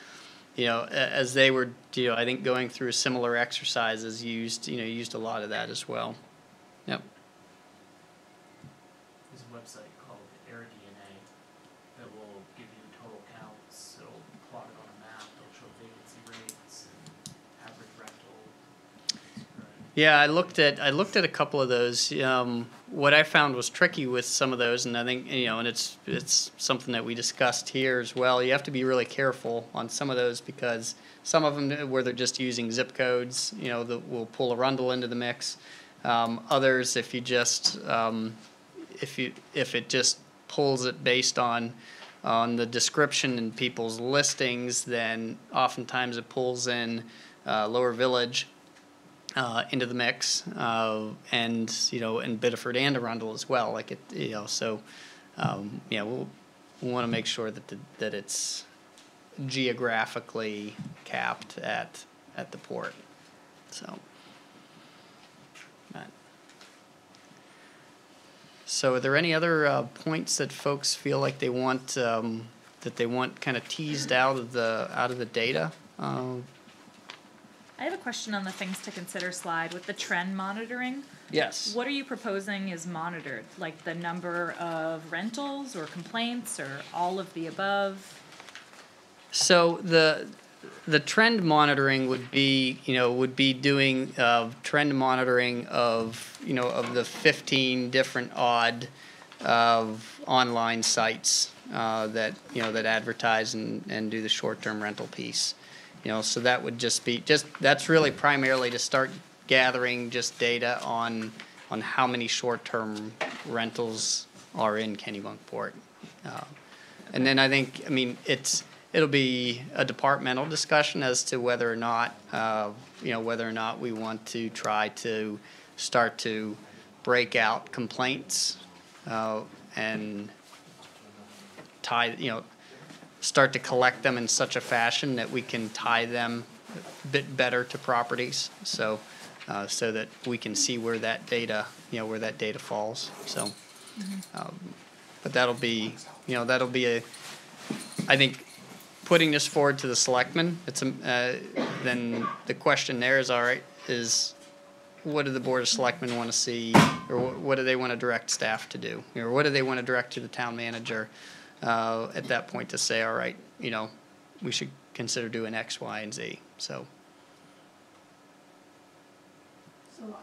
you know, as they were, you know, I think going through similar exercises, used a lot of that as well. Yep. There's a website called AirDNA that will give you total counts. It'll plot it on a map. It'll show vacancy rates and average rental. Yeah, I looked at a couple of those. What I found was tricky with some of those, and I think, you know, and it's something that we discussed here as well. You have to be really careful on some of those, because some of them where they're just using zip codes, you know, that will pull Arundel into the mix. Others, if you just if it just pulls it based on the description in people's listings, then oftentimes it pulls in Lower Village into the mix, and, you know, and Biddeford and Arundel as well. Like, it, you know, so yeah, we'll want to make sure that it's geographically capped at the port. So. So, are there any other points that folks feel like they want kind of teased out of the data? I have a question on the things to consider slide with the trend monitoring. Yes. What are you proposing is monitored? Like the number of rentals or complaints or all of the above? So the trend monitoring would be doing trend monitoring of the 15 different odd of online sites that advertise and do the short-term rental piece. So that would that's really primarily to start gathering just data on how many short-term rentals are in Kennebunkport. And then it'll be a departmental discussion as to whether or not we want to try to start to break out complaints and start to collect them in such a fashion that we can tie them a bit better to properties, so that we can see where that data falls. So, but that'll be I think, putting this forward to the selectmen. Then the question there is what do the Board of Selectmen want to see, or what do they want to direct staff to do, or what do they want to direct to the town manager at that point to say, all right, we should consider doing X, Y, and Z. So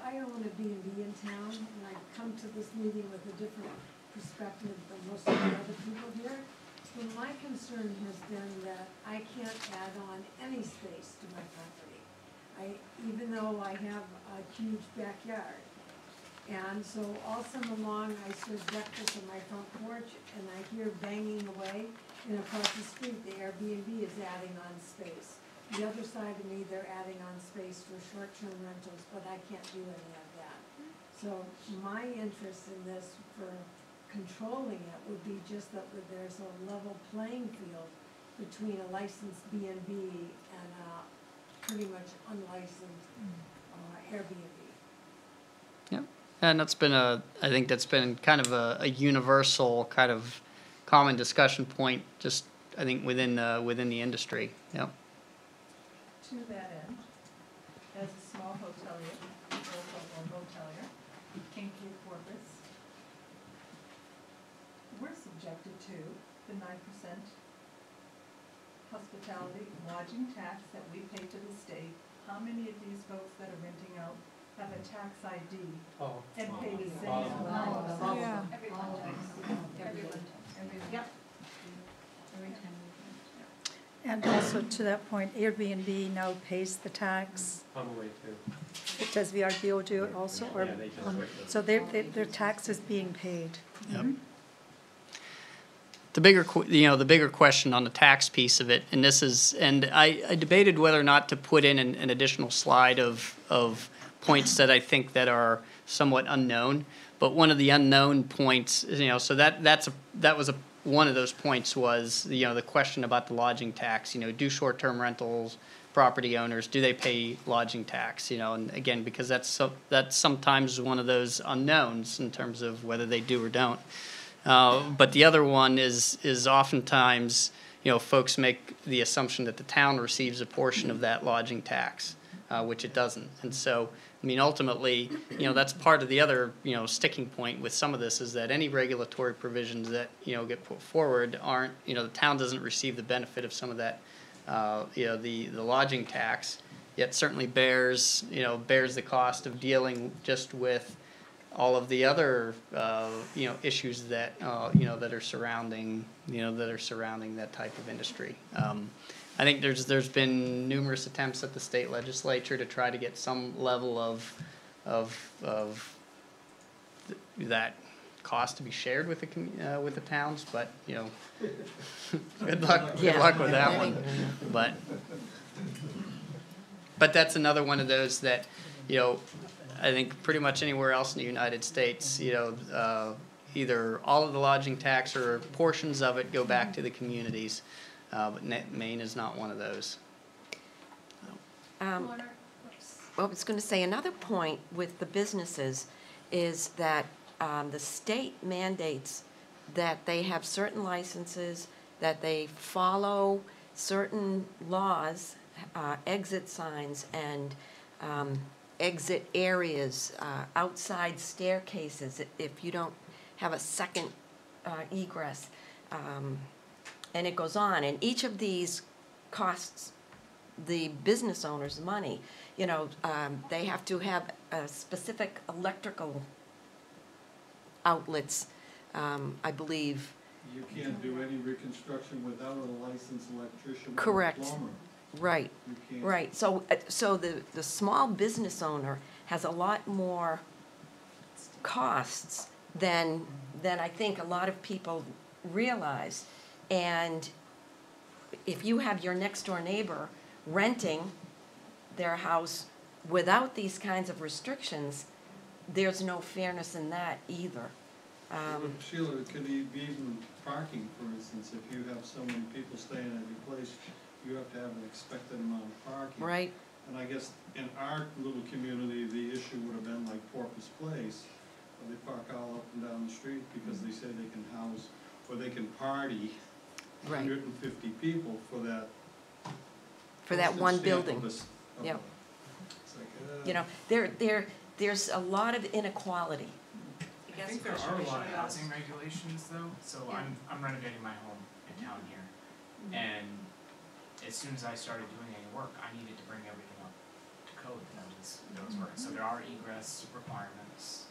I own a B&B in town, and I come to this meeting with a different perspective than most of the other people here. So my concern has been that I can't add on any space to my property. Even though I have a huge backyard. And so all summer long, I serve breakfast on my front porch, and I hear banging away, and across the street, the Airbnb is adding on space. The other side of me, they're adding on space for short-term rentals, but I can't do any of that. So my interest in this for controlling it would be just that there's a level playing field between a licensed B and B and a pretty much unlicensed Airbnb. Yep. And that's been I think that's been kind of a universal kind of common discussion point, just I think within the industry. Yep. To that end, as a small hotelier, in Cape Porpoise, we're subjected to the 9% hospitality lodging tax that we pay to the state. How many of these folks that are renting out have a tax ID and pay the same amount? Yeah. Everyone does. Everyone does. Yep. Every time we And also to that point, Airbnb now pays the tax. Probably too. Does VRBO do it also? Or, Yeah, they just so their tax is being paid. Yep. The bigger question on the tax piece of it, and this is, and I debated whether or not to put in an additional slide of points that I think that are somewhat unknown. But one of the unknown points, so that was one of those points was, the question about the lodging tax. Do short-term property owners, do they pay lodging tax? And again, because that's sometimes one of those unknowns in terms of whether they do or don't. But the other one is oftentimes, folks make the assumption that the town receives a portion of that lodging tax, which it doesn't. And so, ultimately, that's part of the other, sticking point with some of this is that any regulatory provisions that, get put forward aren't, the town doesn't receive the benefit of some of that, the lodging tax, yet certainly bears the cost of dealing just with all of the other, issues that, that are surrounding that type of industry. I think there's been numerous attempts at the state legislature to try to get some level of that cost to be shared with the towns, but good luck with that one. But that's another one of those that I think pretty much anywhere else in the United States, either all of the lodging tax or portions of it go back to the communities. But Maine is not one of those. Well, I was going to say another point with the businesses is that the state mandates that they have certain licenses, that they follow certain laws, exit signs and exit areas, outside staircases if you don't have a second egress. And it goes on, and each of these costs the business owners money. They have to have specific electrical outlets, I believe. You can't do any reconstruction without a licensed electrician or Correct. plumber. Right, You can't. right. So the small business owner has a lot more costs than I think a lot of people realize. And if you have your next door neighbor renting their house without these kinds of restrictions, there's no fairness in that either. Sheila, it could be even parking, for instance. If you have so many people staying at your place, you have to have an expected amount of parking. Right. And I guess in our little community, the issue would have been like Porpoise Place, where they park all up and down the street because they say they can house, or they can party 150 people for that. For that one stamp building. of a- Yeah. It's like, There's a lot of inequality. I think there are a lot of housing regulations though, so I'm renovating my home in town here. And as soon as I started doing any work, I needed to bring everything up to code that was working. So there are egress requirements.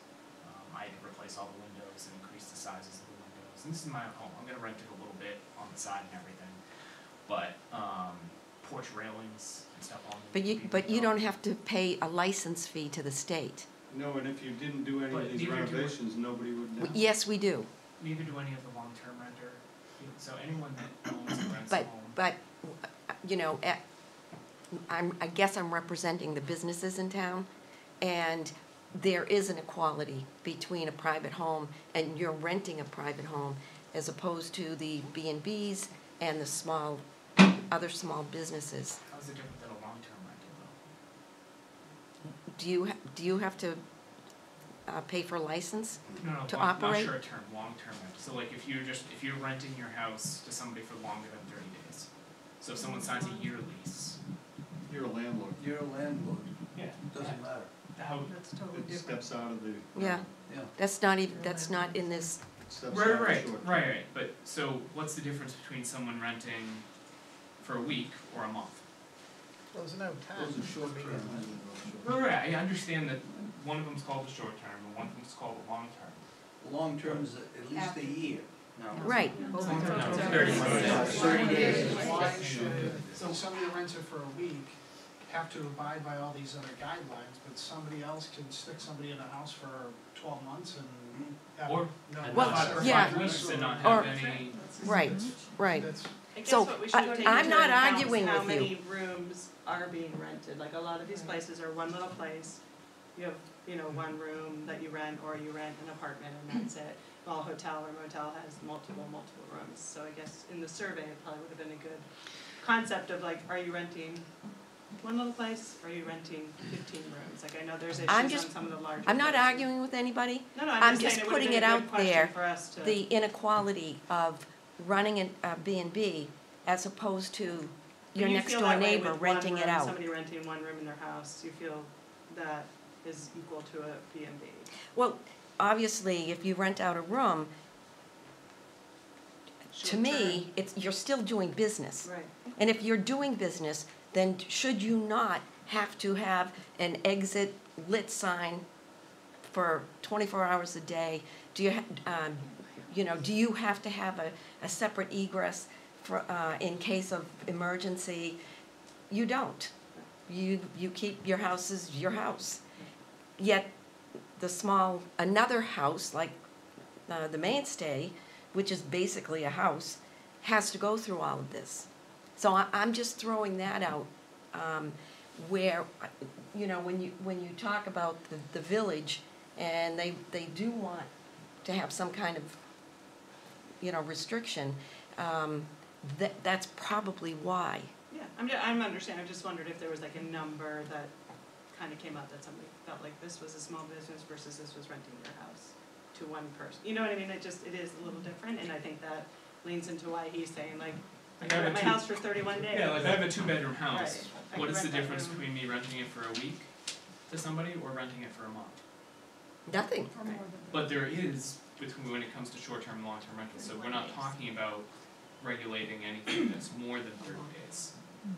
I had to replace all the windows and increase the sizes of the windows. And this is my own home. I'm gonna rent it a little bit on the side and everything. But porch railings and stuff on But you don't have to pay a license fee to the state. no, and if you didn't do any But of these neither do- renovations, nobody would know. Yes, we do. Neither do any of the long-term renter. So anyone that owns and rents a But, home. but, I guess I'm representing the businesses in town, and there is an equality between a private home and you're renting a private home as opposed to the B&Bs and the other small businesses. How's it different than a long-term rental though? Do you have to pay for a license No, to not operate? short-term, long-term rental. So like if you're renting your house to somebody for longer than 30 days. So if someone signs a year lease. You're a landlord. You're a landlord, Yeah. doesn't matter. How, That's totally It different. steps out of the. Yeah, Yeah. that's not in this, It steps out of the right, short. right. But so what's the difference between someone renting for a week or a month? Well, there's no time. Those are short term. Right, I understand that one of them's called the short term and one of them's called the long term. Long term is at least a year. No. right. No, 30 months. 30 days. Why should, so somebody that rents it for a week have to abide by all these other guidelines, but somebody else can stick somebody in a house for 12 months and have Or no. Well, five yeah. weeks and not Or- have any. Right, right. That's, I guess So, what we should I- take I'm into not account is arguing how with you. many rooms are being rented. Like a lot of these places are one little place. You have, one room that you rent, or you rent an apartment and that's it. While hotel or motel has multiple rooms. So I guess in the survey, it probably would have been a good concept of like, are you renting one little place, or are you renting 15 rooms? Like I know there's issues on some of the larger I'm not places. arguing with anybody. No, I'm just just saying it would have putting been it a good out question there, for us to. the inequality of running a B&B as opposed to your You next feel door that way neighbor with one renting it room, out. Somebody renting one room in their house, you feel that is equal to a B&B. Well, obviously, if you rent out a room, to me, you're still doing business. Right. And if you're doing business, then should you not have to have an exit lit sign for 24 hours a day? Do you have to have a separate egress for, in case of emergency? You don't. You keep your house as your house. Yet another house, like the Mainstay, which is basically a house, has to go through all of this. So I'm just throwing that out, where, when you talk about the village, and they do want to have some kind of, restriction, that's probably why. Yeah, I'm understanding, I just wondered if there was like a number that kind of came out that somebody felt like this was a small business versus this was renting their house to one person. You know what I mean? It is a little different, and I think that leans into why he's saying like, I can rent my house for 31 days. Yeah, like I have a 2-bedroom house. Right. I What can is the rent that difference room. between me renting it for a week to somebody or renting it for a month? Nothing. But there is between when it comes to short-term and long-term rentals, so we're not talking about regulating anything that's more than 30 days.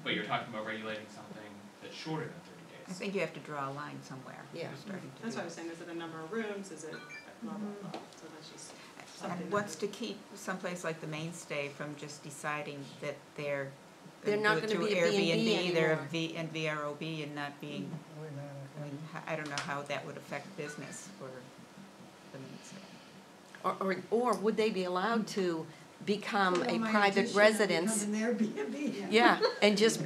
But you're talking about regulating something that's shorter than 30 I days. think you have to draw a line somewhere. Yeah. You're starting to That's do what I was saying, is it a number of rooms, is it blah, blah, blah, so that's just something. And what's to keep someplace like the Mainstay from just deciding that they're They're not do it gonna be through a B&B Airbnb, they're a anymore. and VROB and not being, I mean, I don't know how that would affect business for the Mainstay. Or would they be allowed to become Put a on my private addition, residence? become an Airbnb. Yeah, and just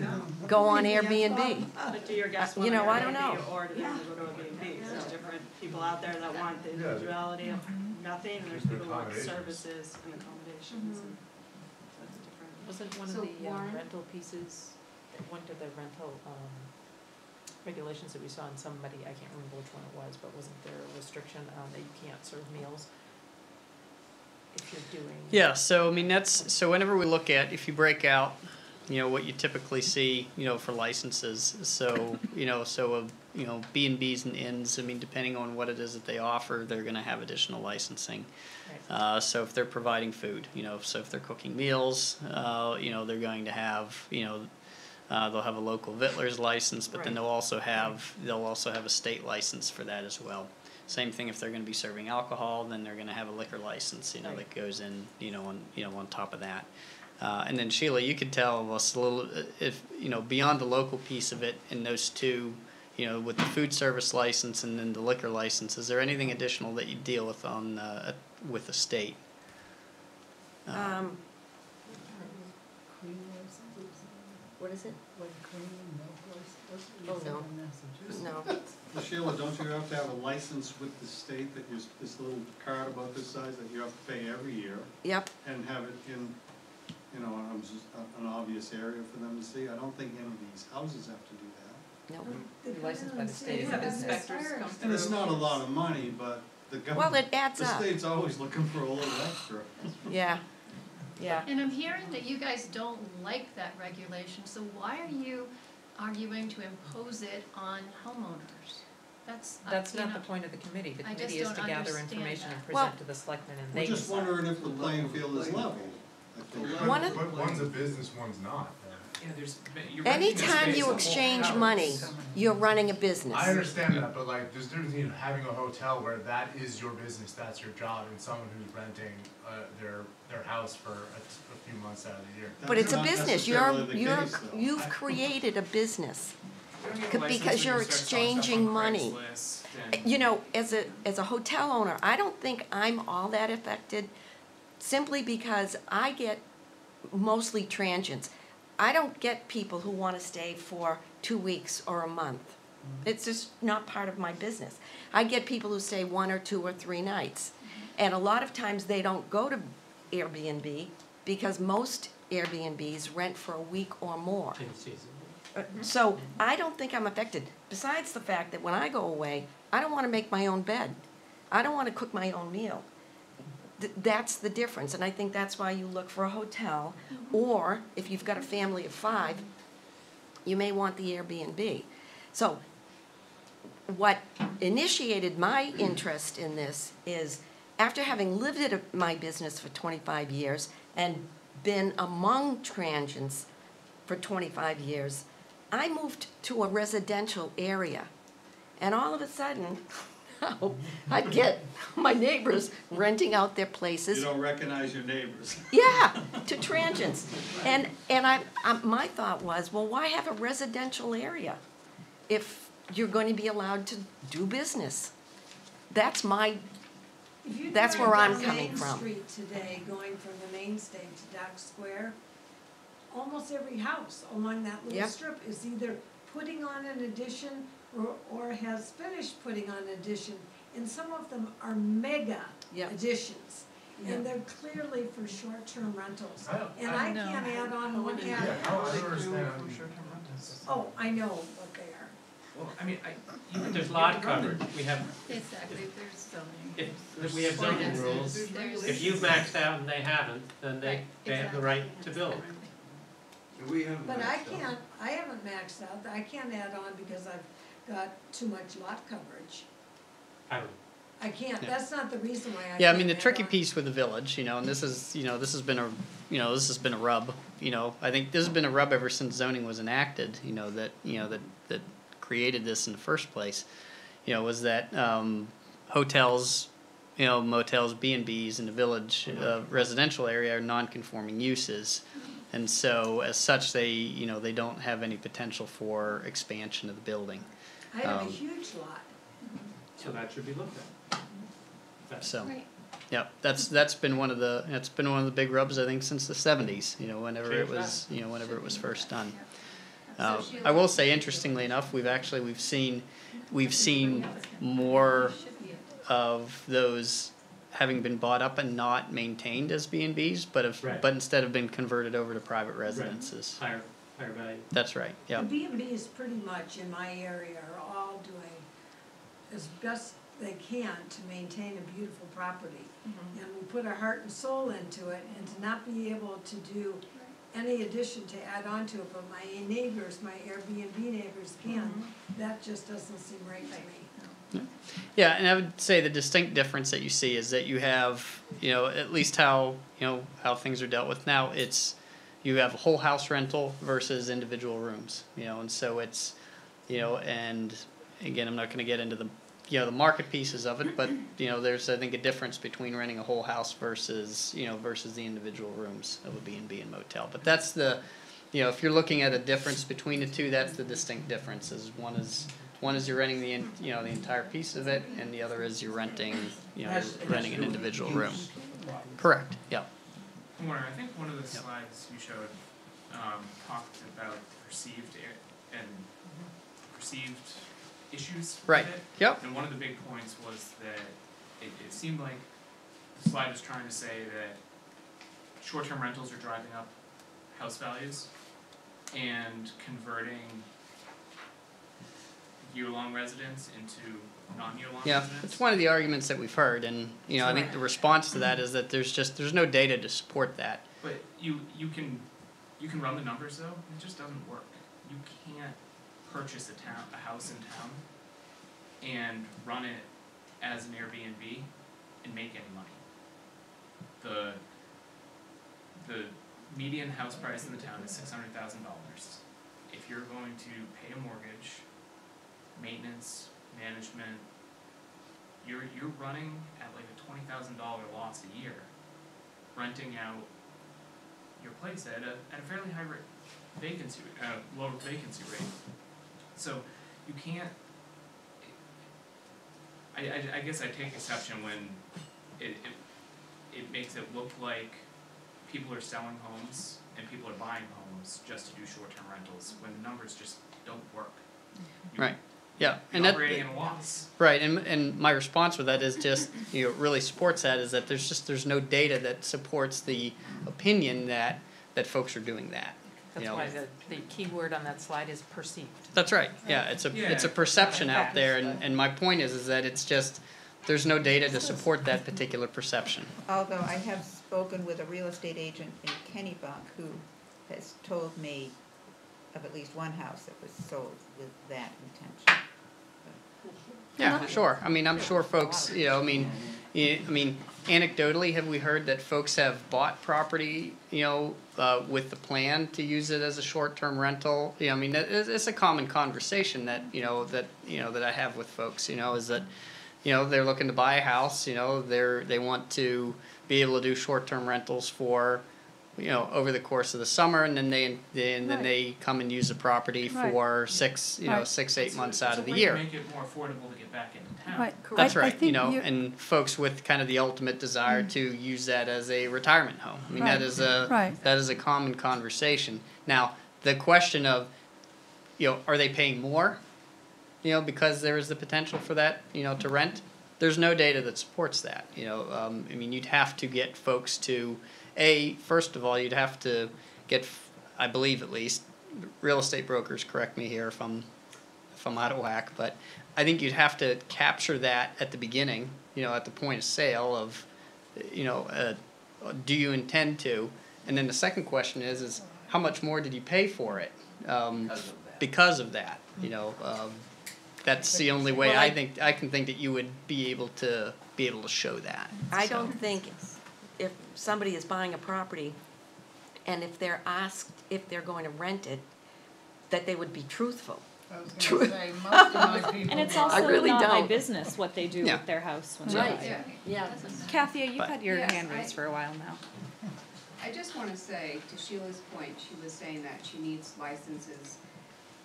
go on Yeah. Airbnb. But do your guests You want know, an I don't Airbnb know. or do they want to go to a B&B? There's different people out there that want the individuality of nothing, and there's people who want services and accommodations, and that's different. Wasn't one of So, the Warren? rental pieces, one of the rental regulations that we saw in somebody, I can't remember which one it was, but wasn't there a restriction that you can't serve meals if you're doing? Yeah, so I mean so whenever we look at, if you break out, what you typically see, for licenses, so B&Bs and inns, I mean, depending on what it is that they offer, they're going to have additional licensing. So if they're providing food, so if they're cooking meals, they're going to have, they'll have a local Vittler's license, but then they'll also have a state license for that as well. Same thing if they're going to be serving alcohol, then they're going to have a liquor license, that goes in, on top of that. And then Sheila, you could tell us a little, if beyond the local piece of it, and those two, with the food service license and then the liquor license, is there anything additional that you deal with with the state? What is it? Oh, no. No. Well, Sheila, don't you have to have a license with the state that you're, this little card about this size that you have to pay every year? Yep. And have it in, you know, an obvious area for them to see? I don't think any of these houses have to do that. No. Licensed by the state, Yeah, have that's inspectors fair. come through. And it's not a lot of money, but the Well, government, it adds the up. state's always looking for a little extra. Yeah. Yeah. And I'm hearing that you guys don't like that regulation, so why are you arguing to impose it on homeowners? That's That's you not know, the point of the committee. The I just committee is to don't gather understand information and that. present to the selectmen and We're they just decide. wondering if the playing field is level. I think. One of- But one's a business, one's not. Yeah, you're renting a Anytime space, you a whole exchange house. money, you're running a business. I understand that, but like, there's a difference between having a hotel where that is your business, that's your job, and someone who's renting their house for a few months out of the year. But it's a That's not business. necessarily the case, though. You've created a business. You don't need a license Because when you're you start selling stuff exchanging on money. Craigslist and- You know, as a hotel owner, I don't think I'm all that affected, simply because I get mostly transients. I don't get people who want to stay for 2 weeks or a month. It's just not part of my business. I get people who stay 1 or 2 or 3 nights. And a lot of times they don't go to Airbnb because most Airbnbs rent for a week or more. So I don't think I'm affected, besides the fact that when I go away, I don't want to make my own bed. I don't want to cook my own meal. That's the difference, and I think that's why you look for a hotel, or if you've got a family of 5, you may want the Airbnb. So what initiated my interest in this is, after having lived at my business for 25 years and been among transients for 25 years, I moved to a residential area. And all of a sudden, I'd get my neighbors renting out their places. You don't recognize your neighbors. Yeah, to transients. And my thought was, well, why have a residential area if you're going to be allowed to do business? That's where I'm coming from. If you drive down Main Street today, going from the main stage to Dock Square, almost every house along that little Yep. strip is either putting on an addition or has finished putting on an addition. And some of them are mega Yep. additions. Yep. And they're clearly for short-term rentals. I don't- And I I know. can't add on one Yeah, half. I don't understand. Oh, I know what they are. Well, I mean, There's lot coverage, we have, Exactly, there's zoning. if we have zoning rules, There's- if you've maxed out and they haven't, then Right, they have the right to build. But I haven't maxed out, I can't add on because I've got too much lot coverage. I don't, I can't, Yeah. that's not the reason why I can't Yeah, I mean, the add tricky on. piece with the village, and this is, this has been a rub, I think this has been a rub ever since zoning was enacted, that created this in the first place, was that, hotels, motels, B&Bs in the village, residential area are non-conforming uses. And so as such, they don't have any potential for expansion of the building. I have a huge lot. so that should be looked at. So, Right. yeah, that's been one of the big rubs, I think, since the 70s, whenever it was first done. I will say, interestingly enough, we've seen more of those having been bought up and not maintained as B&Bs, Right. but instead have been converted over to private residences. Higher value. That's right, yeah. The B&Bs pretty much in my area are all doing as best they can to maintain a beautiful property. And we put our heart and soul into it, and to not be able to do any addition to add on to it, but my neighbors, my Airbnb neighbors can, that just doesn't seem right to me. Yeah, and I would say the distinct difference that you see is that you have, at least how things are dealt with now, you have a whole house rental versus individual rooms, and so it's, and again, I'm not gonna get into the market pieces of it, but, there's, I think, a difference between renting a whole house versus the individual rooms of a B&B and motel. But that's if you're looking at a difference between the two, that's the distinct difference, is one is you're renting the entire piece of it, and the other is you're renting renting an individual room. Correct. Yeah. Warner, I think one of the slides you showed, talked about perceived issues with Right. it. Yep. And one of the big points was that it seemed like the slide was trying to say that short-term rentals are driving up house values and converting year-long residents into non-year-long Yeah, residents. it's one of the arguments that we've heard, and, you know, I think the response to that is that there's no data to support that. But you can run the numbers though, it just doesn't work. You can't purchase a house in town and run it as an Airbnb and make any money. The median house price in the town is $600,000. If you're going to pay a mortgage, maintenance, management, you're running at like a $20,000 loss a year, renting out your place at a fairly high lower vacancy rate. So you can't. I guess I take exception when it makes it look like people are selling homes and people are buying homes just to do short-term rentals when the numbers just don't work. Right. Yeah, You're operating in a loss. Right, and my response with that is just, you know, really supports that, is that there's no data that supports the opinion that folks are doing that. That's You know? why the key word on that slide is perceived. That's right. Yeah, it's a perception out there, and my point is that it's just there's no data to support that particular perception. Although I have spoken with a real estate agent in Kennebunk who has told me of at least one house that was sold with that intention. Yeah, sure. I mean, I'm sure folks, you know, I mean, anecdotally, have we heard that folks have bought property, you know, with the plan to use it as a short-term rental? You know, I mean, it's a common conversation that I have with folks. You know, is that, you know, they're looking to buy a house. You know, they want to be able to do short-term rentals for, you know, over the course of the summer, and then they come and use the property for 6-8 months out of the year. It's a way to make it more affordable to get back into town. Right. That's I right, think you know, and folks with kind of the ultimate desire to use that as a retirement home. I mean, Right. that is a common conversation. Now, the question of, you know, are they paying more, you know, because there is the potential for that, you know, to rent? There's no data that supports that, you know. I mean, you'd have to get folks to, first of all, you'd have to get, I believe at least, real estate brokers, correct me here if I'm out of whack, but I think you'd have to capture that at the beginning, you know, at the point of sale of, you know, do you intend to? And then the second question is how much more did you pay for it? Because of that, you know, that's the only way I can think that you would be able to show that. I don't think if somebody is buying a property and if they're asked if they're going to rent it, that they would be truthful. I was gonna say, most of my people. And it's are- also I really not my don't. business what they do Yeah. with their house when Right. they buy it. Yeah. Kathy, you've But- had your Yes, hand raised for a while now. I just want to say, to Sheila's point, she was saying that she needs licenses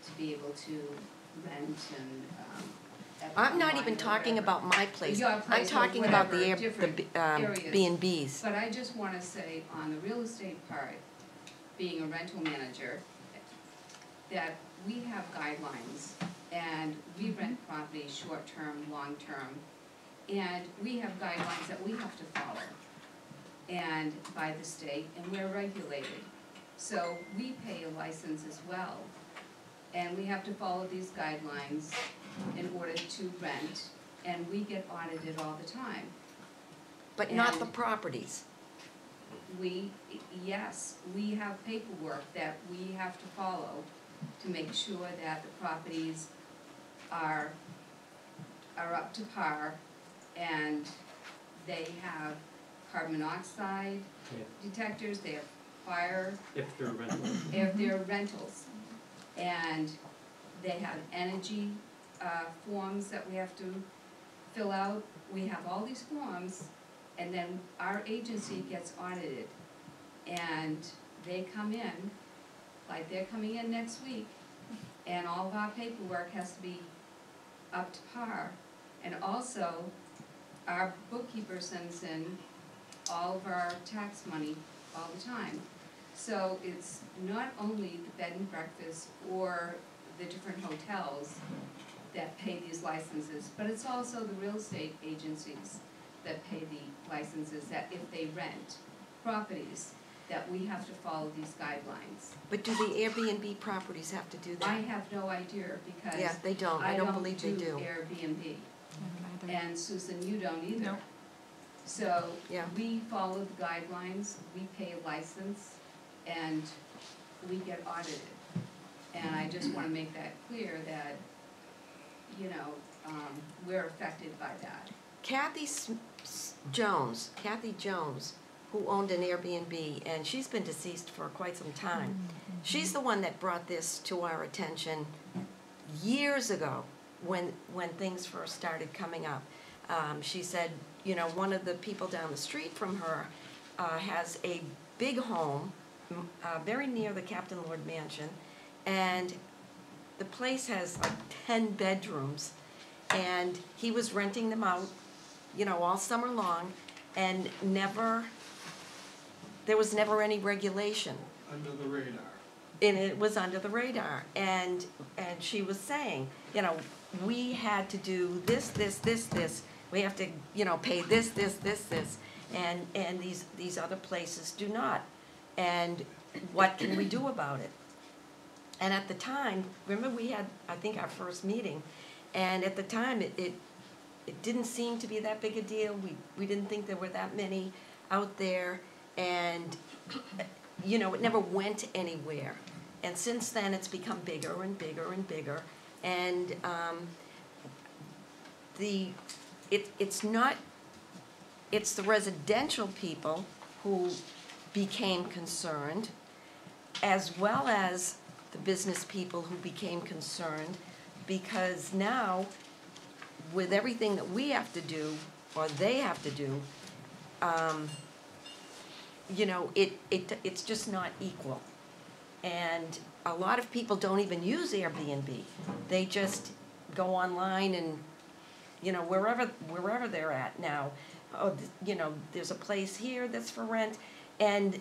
to be able to rent and, I'm not even talking about my place. Your I'm place or talking about whatever, the different areas. B&Bs. But I just want to say, on the real estate part, being a rental manager, that we have guidelines, and we rent properties short-term, long-term, and we have guidelines that we have to follow, and by the state, and we're regulated. So we pay a license as well, and we have to follow these guidelines in order to rent, and we get audited all the time. But not And the properties. Yes, we have paperwork that we have to follow to make sure that the properties are up to par, and they have carbon monoxide detectors, they have fire. If they're rentals. If they're rentals. And they have energy forms that we have to fill out. We have all these forms, and then our agency gets audited. And they come in, like they're coming in next week, and all of our paperwork has to be up to par. And also, our bookkeeper sends in all of our tax money all the time. So it's not only the bed and breakfast or the different hotels that pay these licenses, but it's also the real estate agencies that pay the licenses, that if they rent properties, that we have to follow these guidelines. But do the Airbnb properties have to do that? I have no idea because Yeah, they don't. I don't believe they do. Airbnb. And Susan, you don't either. No. So Yeah. we follow the guidelines, we pay a license, and we get audited. And I just wanna make that clear that, you know, we're affected by that. Kathy Jones, who owned an Airbnb, and she's been deceased for quite some time. She's the one that brought this to our attention years ago when things first started coming up. She said, you know, one of the people down the street from her has a big home very near the Captain Lord Mansion, and the place has like 10 bedrooms, and he was renting them out, you know, all summer long, and there was never any regulation. Under the radar. And it was under the radar, and she was saying, you know, we had to do this, we have to, you know, pay this, and these other places do not. And what can we do about it? And at the time, remember we had, I think, our first meeting, and at the time, it didn't seem to be that big a deal. We didn't think there were that many out there, and, you know, it never went anywhere. And since then, it's become bigger and bigger and bigger, and it's the residential people who became concerned, as well as the business people who became concerned, because now, with everything that we have to do, or they have to do, you know, it's just not equal. And a lot of people don't even use Airbnb. They just go online and, you know, wherever they're at now, oh, you know, there's a place here that's for rent, and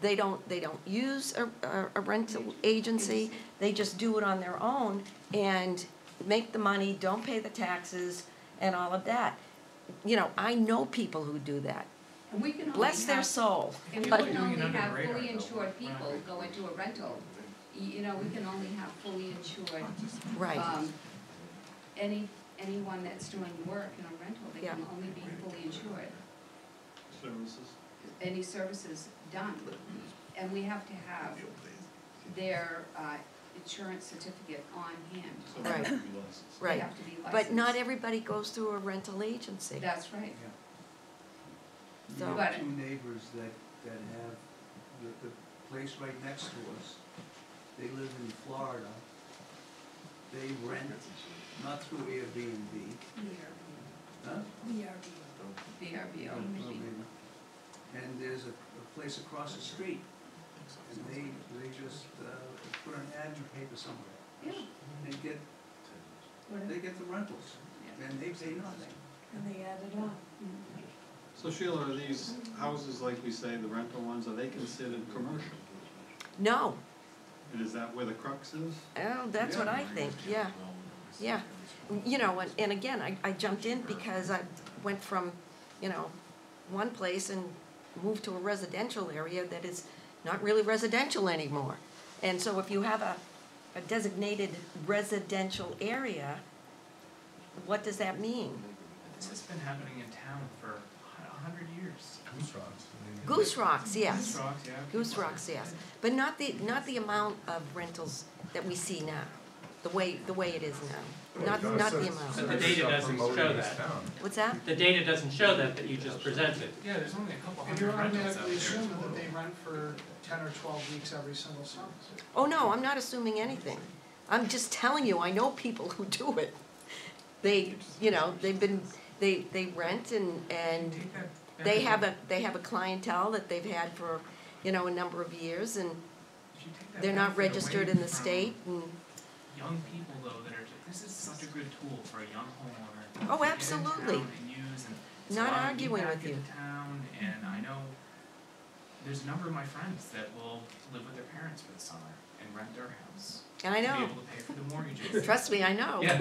they don't use a rental agency. They just do it on their own and make the money, don't pay the taxes, and all of that. You know, I know people who do that. And we can only Bless their have- soul. And we But- can only have fully insured people go into a rental. You know, we can only have fully insured. Right. Anyone that's doing work in a rental, they can only be fully insured. Services. Any services done. And we have to have their insurance certificate on hand. Right. They Right. have to be licensed. But not everybody goes through a rental agency. That's right. So- We have two neighbors that have the place right next to us. They live in Florida. They rent, not through Airbnb. Huh? VRBO. And there's a place across the street. And they just put an ad in the paper somewhere. Yeah. They get the rentals, and they pay nothing. And they add it up. So Sheila, are these houses, like we say, the rental ones, are they considered commercial? No. And is that where the crux is? Oh, that's what I think, yeah. Yeah. You know, and again, I jumped in because I went from, you know, one place and moved to a residential area that is not really residential anymore. And so if you have a designated residential area, what does that mean? This has been happening in town for 100 years. Goose Rocks. Goose Rocks, yes. Goose Rocks, yeah. Goose Rocks, yes. But not the amount of rentals that we see now, the way it is now. Not the amount. But the data doesn't show that. What's that? The data doesn't show that you just presented. Yeah, there's only a couple And you're hundred rentals out automatically there. assuming that they rent for 10 or 12 weeks every single summer. Oh, no, I'm not assuming anything. I'm just telling you, I know people who do it. They, you know, they rent and they have a clientele that they've had for, you know, a number of years, and they're not registered in the state, and. Young people though that are just, this is such a good tool for a young homeowner. Oh, to get in absolutely. town and use, and Not so I'm arguing back with you. into town, and I know there's a number of my friends that will live with their parents for the summer and rent their house. I To know. be able to pay for the mortgages. Trust me, I know. Yeah.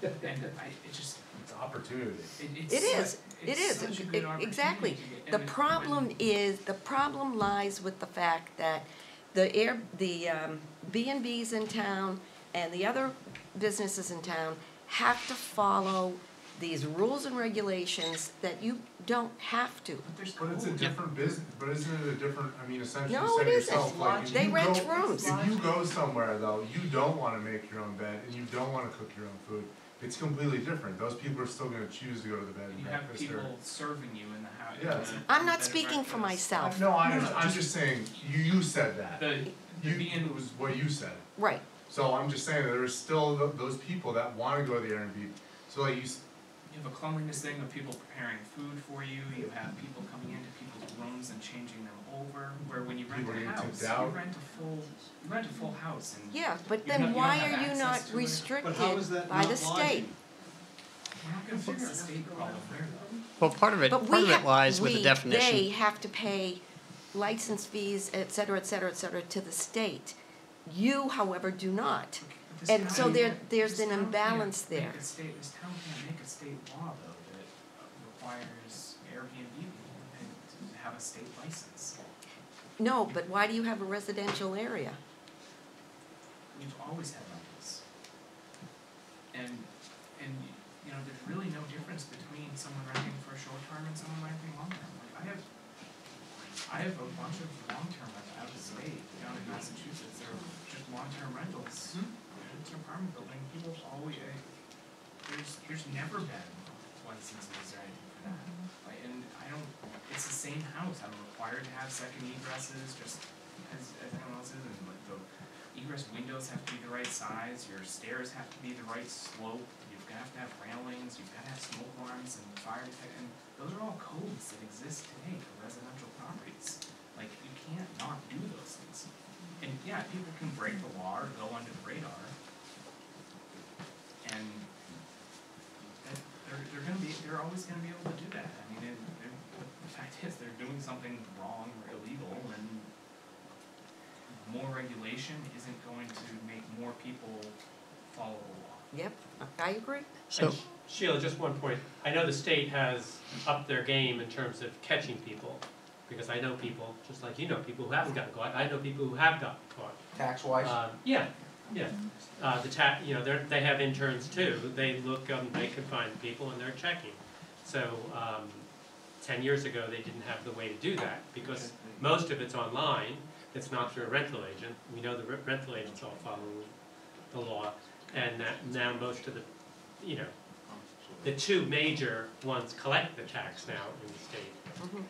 It just. It's opportunity. It is. It is. Such a good opportunity Exactly. to get- The and problem lies with the fact that the B&Bs in town and the other businesses in town have to follow these rules and regulations that you don't have to. But it's a different business, but isn't it a different, I mean, essentially No, you said it isn't. yourself, like, if They you rent go, rooms. if you go somewhere though, you don't wanna make your own bed, and you don't wanna cook your own food, it's completely different, those people are still gonna choose to go to the bed and You have breakfast or. people serving you in the house. Yeah. I'm not speaking for myself. No, I'm just saying, you said that. The It was what you said. Right. So I'm just saying that there's still those people that wanna go to the Airbnb, so like You have a cleanliness thing of people preparing food for you, you have people coming into people's rooms and changing them over, where when you rent People a getting house, tipped out. you rent a full house and. Yeah, but you then don't why have are you not access to it. restricted But how is that by not the state? lodging? We're not gonna fix the state problem there though. Well, part of it But we lies with the they definition. have to pay license fees, et cetera, to the state. You, however, do not. But this And so town- there's this an town can't imbalance make there. This town can't make a state law though that requires Airbnb people to have a state license. No, but why do you have a residential area? We've always had rentals. And, you know, there's really no difference between someone renting for a short term and someone renting long term. Like, I have a bunch of long term rentals out of state, down in Massachusetts, they're just long term rentals. It's an apartment building, people always, there's never been licenses or anything for that. Like, and it's the same house, I'm required to have second egresses, just as anyone else is, and like the egress windows have to be the right size, your stairs have to be the right slope, you've got to have railings, you've got to have smoke alarms and fire detection, those are all codes that exist today for residential properties. Like, you can't not do those things. And yeah, people can break the law or go under the radar. And they're always gonna be able to do that. I mean, the fact is, they're doing something wrong or illegal, and more regulation isn't going to make more people follow the law. Yep, I agree. So, Sheila, just one point. I know the state has upped their game in terms of catching people, because I know people, just like you know people who haven't gotten caught, I know people who have gotten caught. Tax-wise? Yeah. They have interns too. They look, they can find people and they're checking. So, 10 years ago, they didn't have the way to do that, because most of it's online. It's not through a rental agent. We know the rental agents all follow the law, and that now most of the two major ones collect the tax now in the state,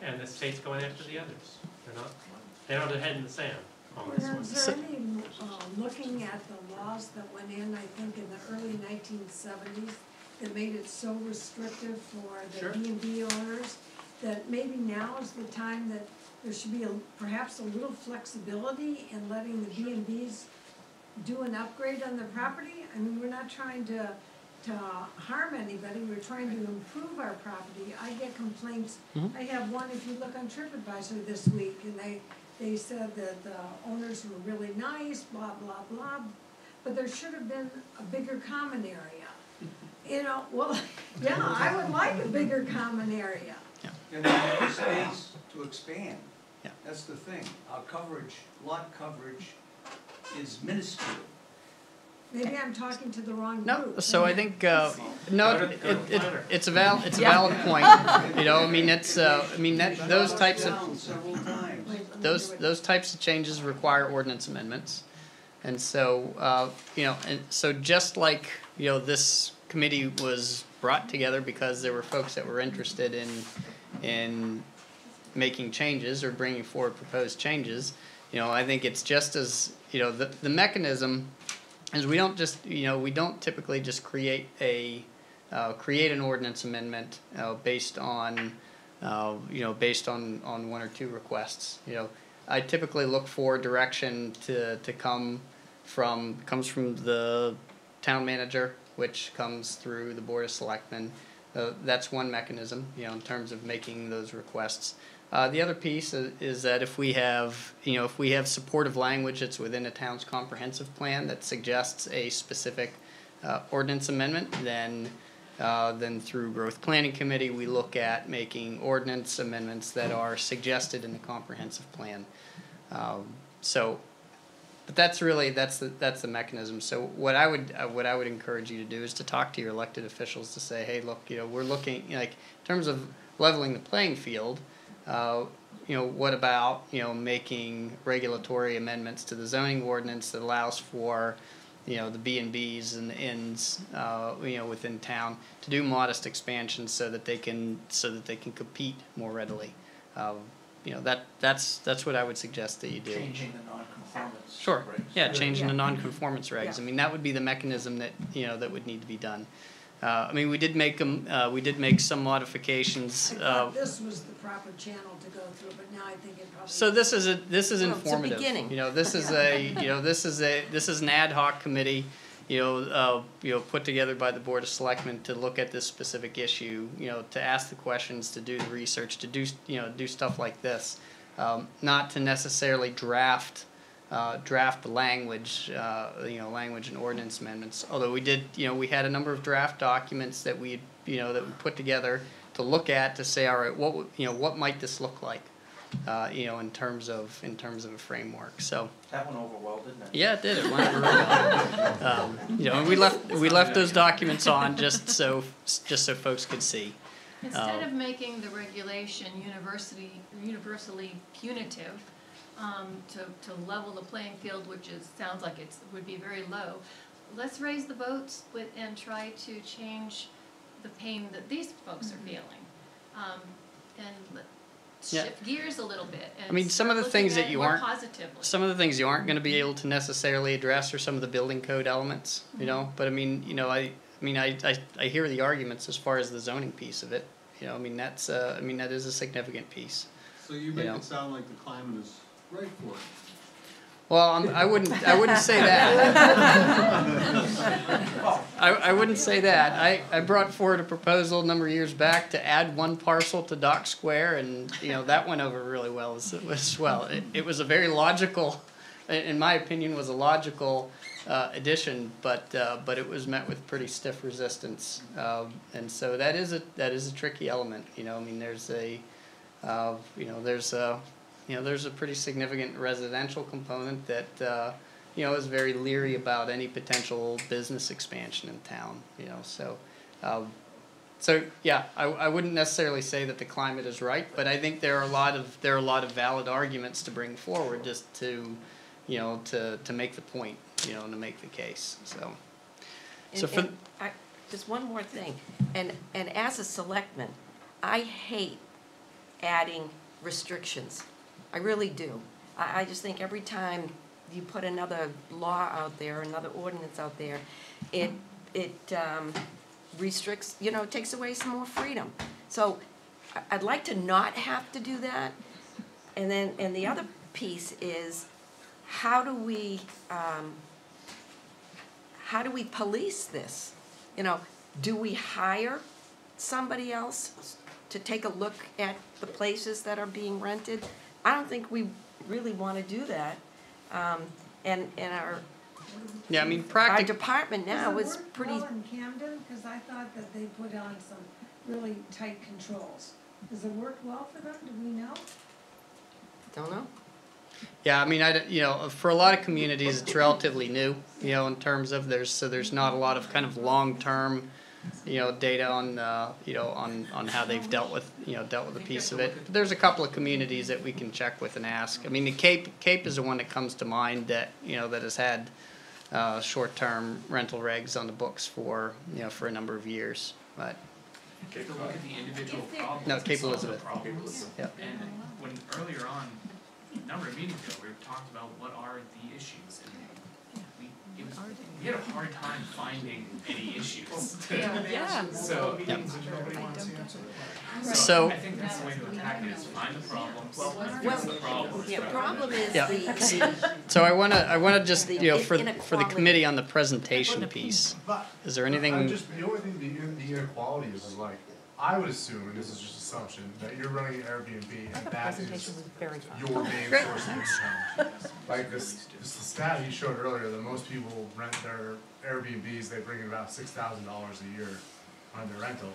and the state's going after the others. They don't have their head in the sand on this one. Is there any, looking at the laws that went in, I think in the early 1970s, that made it so restrictive for the B&B owners, that maybe now is the time that there should be perhaps a little flexibility in letting the B&Bs do an upgrade on their property? I mean, we're not trying to harm anybody, we're trying to improve our property. I get complaints, I have one, if you look on TripAdvisor this week, and they said that the owners were really nice, blah, blah, blah, but there should have been a bigger common area. You know, well, yeah, I would like a bigger common area. And there's no space to expand. Yeah. That's the thing. Our coverage, lot coverage is minuscule. Maybe I'm talking to the wrong group. no, so I think, it's a valid point. You know, I mean, those types of changes require ordinance amendments. And so, and so just like, this committee was brought together because there were folks that were interested in making changes or bringing forward proposed changes, I think it's just as, the mechanism is we don't typically just create an ordinance amendment, based on one or two requests. I typically look for direction to comes from the town manager, which comes through the Board of Selectmen, That's one mechanism, you know, in terms of making those requests. The other piece is that if we have, you know, if we have supportive language that's within a town's comprehensive plan that suggests a specific ordinance amendment, then through Growth Planning Committee, we look at making ordinance amendments that are suggested in the comprehensive plan. But that's really, that's the mechanism. So what I would encourage you to do is to talk to your elected officials to say, hey, look, you know, we're looking, like, in terms of leveling the playing field, you know, what about, you know, making regulatory amendments to the zoning ordinance that allows for, you know, the B&Bs and the inns, you know, within town to do modest expansions so that they can compete more readily. You know, that's what I would suggest that you do. Changing the non-conformance. Sure. regs. Yeah, changing the non-conformance regs. I mean, that would be the mechanism that, you know, that would need to be done. I mean, we did make some modifications. I thought this was the proper channel to go through, but now I think it probably. So this is informative. It's a beginning. You know, this is this is an ad hoc committee, you know, put together by the Board of Selectmen to look at this specific issue, you know, to ask the questions, to do the research, to do, you know, do stuff like this, not to necessarily draft the language, you know, language and ordinance amendments. Although we did, you know, we had a number of draft documents that we, you know, that we put together to look at to say, all right, what might this look like, you know, in terms of a framework. So That went over well, didn't it? yeah, it did. It went over well. You know, and we left those documents on just so folks could see. Instead of making the regulation universally punitive, to level the playing field, which sounds like would be very low, let's raise the boats and try to change the pain that these folks are feeling, and shift gears a little bit. And I mean, some of the things that you aren't going to be able to necessarily address are some of the building code elements, you know. But I mean, you know, I hear the arguments as far as the zoning piece of it. You know, I mean, that is a significant piece. So you make it sound like the climate is right for it. Well, I wouldn't say that. I wouldn't say that. I brought forward a proposal a number of years back to add one parcel to Dock Square, and you know that went over really well as well. It was a very logical, in my opinion, was a logical addition, but it was met with pretty stiff resistance, and so that is a tricky element. You know, I mean, there's a pretty significant residential component that you know is very leery about any potential business expansion in town. You know, so yeah, I wouldn't necessarily say that the climate is right, but I think there are a lot of valid arguments to bring forward just to, you know, to make the point, you know, and to make the case. So just one more thing, and as a selectman, I hate adding restrictions. I really do. I just think every time you put another law out there, another ordinance out there, it restricts, you know, takes away some more freedom. So I'd like to not have to do that. And the other piece is, how do we police this? You know, do we hire somebody else to take a look at the places that are being rented? I don't think we really want to do that. And our our department now is pretty. Does it work well in Camden? Because I thought that they put on some really tight controls. Does it work well for them? Do we know? Don't know. Yeah, I mean, you know, for a lot of communities, it's relatively new. You know, in terms of there's not a lot of kind of long-term, you know, data on you know, on how they've dealt with a piece of it. But there's a couple of communities that we can check with and ask. I mean, the Cape is the one that comes to mind that, you know, that has had short-term rental regs on the books for, you know, for a number of years. But Take a look at the individual problems. No, Cape and solve the Elizabeth. problems. Yep. And when earlier on, a number of meetings ago, we talked about what are the issues, and we had a hard time finding any issues. Yeah. So, Meetings and nobody wants to answer the question. So I think that's the way to attack is find the problems, Well, fix the problems. the problem is Yeah. the, So I wanna just, The for the inequality. committee on the presentation piece, But is there I'm anything, just, the only thing, the inequality is like, I would assume, and this is just assumption, that you're running an Airbnb and that is your main source of income. Like this stat you showed earlier, that most people rent their Airbnbs, they bring in about $6,000 a year on their rental.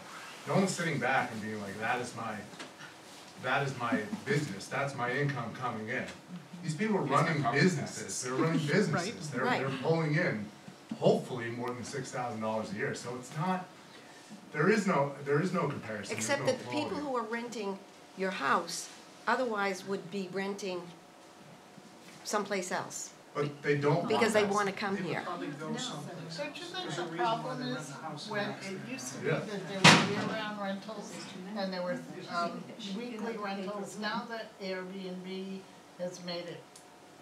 No one's sitting back and being like, that is my business, that's my income coming in. These people are running businesses, they're running businesses, they're pulling in hopefully more than $6,000 a year, so it's not, there is no comparison, except there's that no the people quality. who are renting your house otherwise would be renting someplace else, But they don't because they want wanna come here. Probably go someplace. Don't you think There's the a reason why problem they rent is the house when next it to used to be Yeah. that there were year-round rentals and there were weekly rentals? Now that Airbnb has made it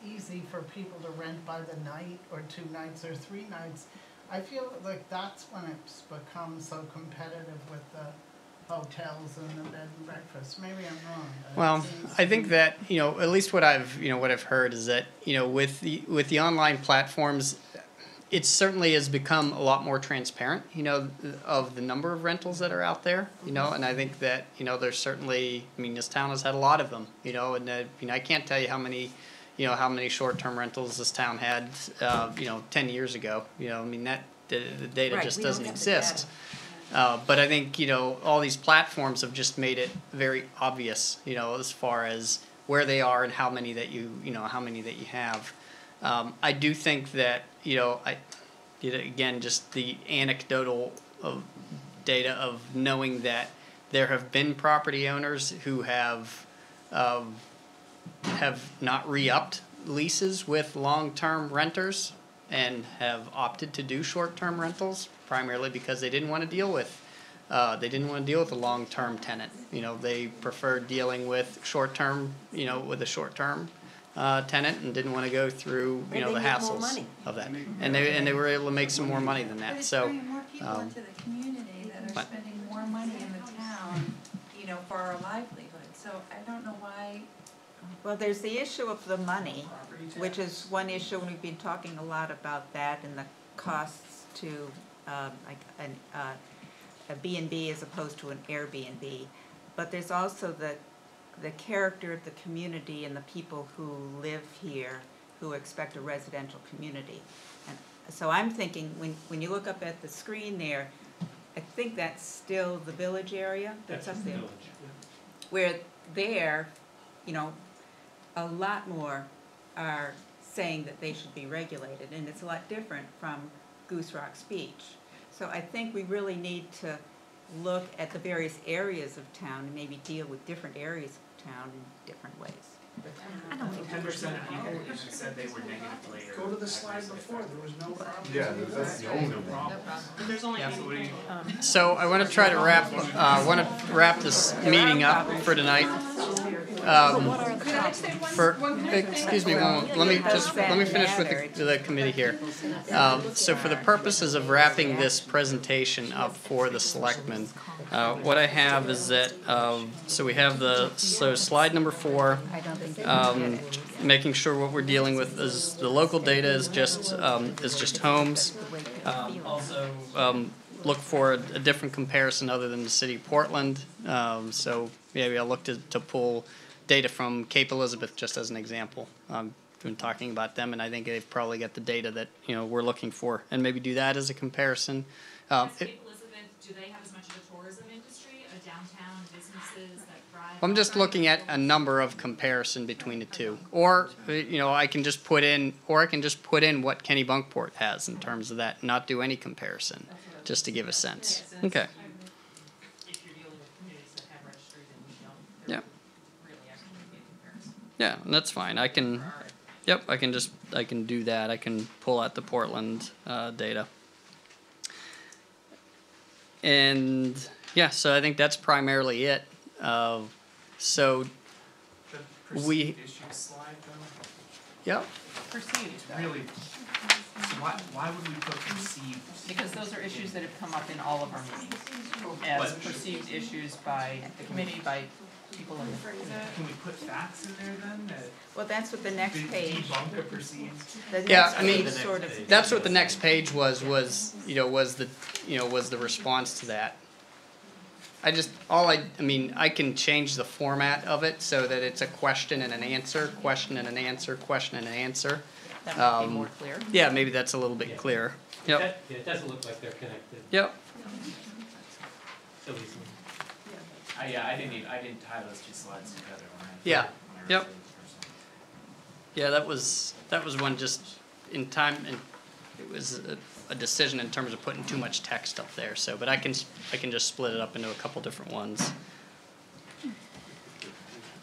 easy for people to rent by the night or 2 nights or 3 nights, I feel like that's when it's become so competitive with the hotels and the bed and breakfast. Maybe I'm wrong. but it well, seems I to think be- that, at least what I've heard is that, with the online platforms, it certainly has become a lot more transparent, of the number of rentals that are out there, and I think that, there's certainly, this town has had a lot of them, and, I can't tell you how many, short-term rentals this town had, 10 years ago, that, the data Right, just we don't doesn't have the exist. But I think, all these platforms have just made it very obvious, as far as where they are and how many that you have. I do think that, again, just the anecdotal of data of knowing that there have been property owners who have not re-upped leases with long-term renters and have opted to do short-term rentals, primarily because they didn't want to deal with a long-term tenant. They preferred dealing with short-term, with a short-term tenant, and didn't want to go through, And the they make more hassles money. of that. And they were able to make some more money than But that. it's So, bringing more people into the community that are but- spending more money in the town, for our livelihood, so I don't know why. Well, there's the issue of the money, which is one issue, and we've been talking a lot about that and the costs to, like, a B&B as opposed to an Airbnb. But there's also the character of the community and the people who live here who expect a residential community. And so I'm thinking, when you look up at the screen there, I think that's still the village area that's up there. Where there, a lot more are saying that they should be regulated, and it's a lot different from Goose Rock's Beach. So I think we really need to look at the various areas of town and maybe deal with different areas of town in different ways. I don't think 10% of people even said they were negatively or. Go to the slide before, there was no problem. Yeah, that's the only one. problem. But there's only Yeah, people. so what do you? so I want to try to wrap this meeting up for tonight. Excuse me, let me finish with the committee here. So for the purposes of wrapping this presentation up for the selectmen, what I have is that, so we have slide number 4, making sure what we're dealing with is the local data is just homes. Also, look for a different comparison other than the city of Portland. So maybe I'll look to pull data from Cape Elizabeth just as an example. Been talking about them, and I think they've probably got the data that we're looking for, and maybe do that as a comparison. Cape Elizabeth, do they have as much of a tourism industry, a downtown businesses that thrive? I'm just looking at a number of comparison between the two, or I can just put in what Kennebunkport has in terms of that, not do any comparison, just to give a sense. Okay. If you're dealing with communities that have registry, then we don't. Yeah. Really actually be a comparison. Yeah, and that's fine. I can do that. I can pull out the Portland data. And yeah, so I think that's primarily it. So The perceived issue slide though? Yep. Perceived, It's really, so why would we put perceived? because those are issues that have come up in all of our meetings as perceived issues by the committee, by people are. Can we put facts in there then that? Well, that's what the next page, Debunk a perceived. the Yeah, next I mean, page sort of. That's what the next page was the response to that. I mean, I can change the format of it so that it's a question and an answer, question and an answer, question and an answer. That might be more clear. Yeah, maybe that's a little bit clearer. Yep. Yeah, it doesn't look like they're connected. Yep. So easy. I didn't tie those two slides together when I. Yeah. when I Yep. reviewed it or something. Yeah, that was one just in time, and it was a decision in terms of putting too much text up there. So, but I can just split it up into a couple different ones.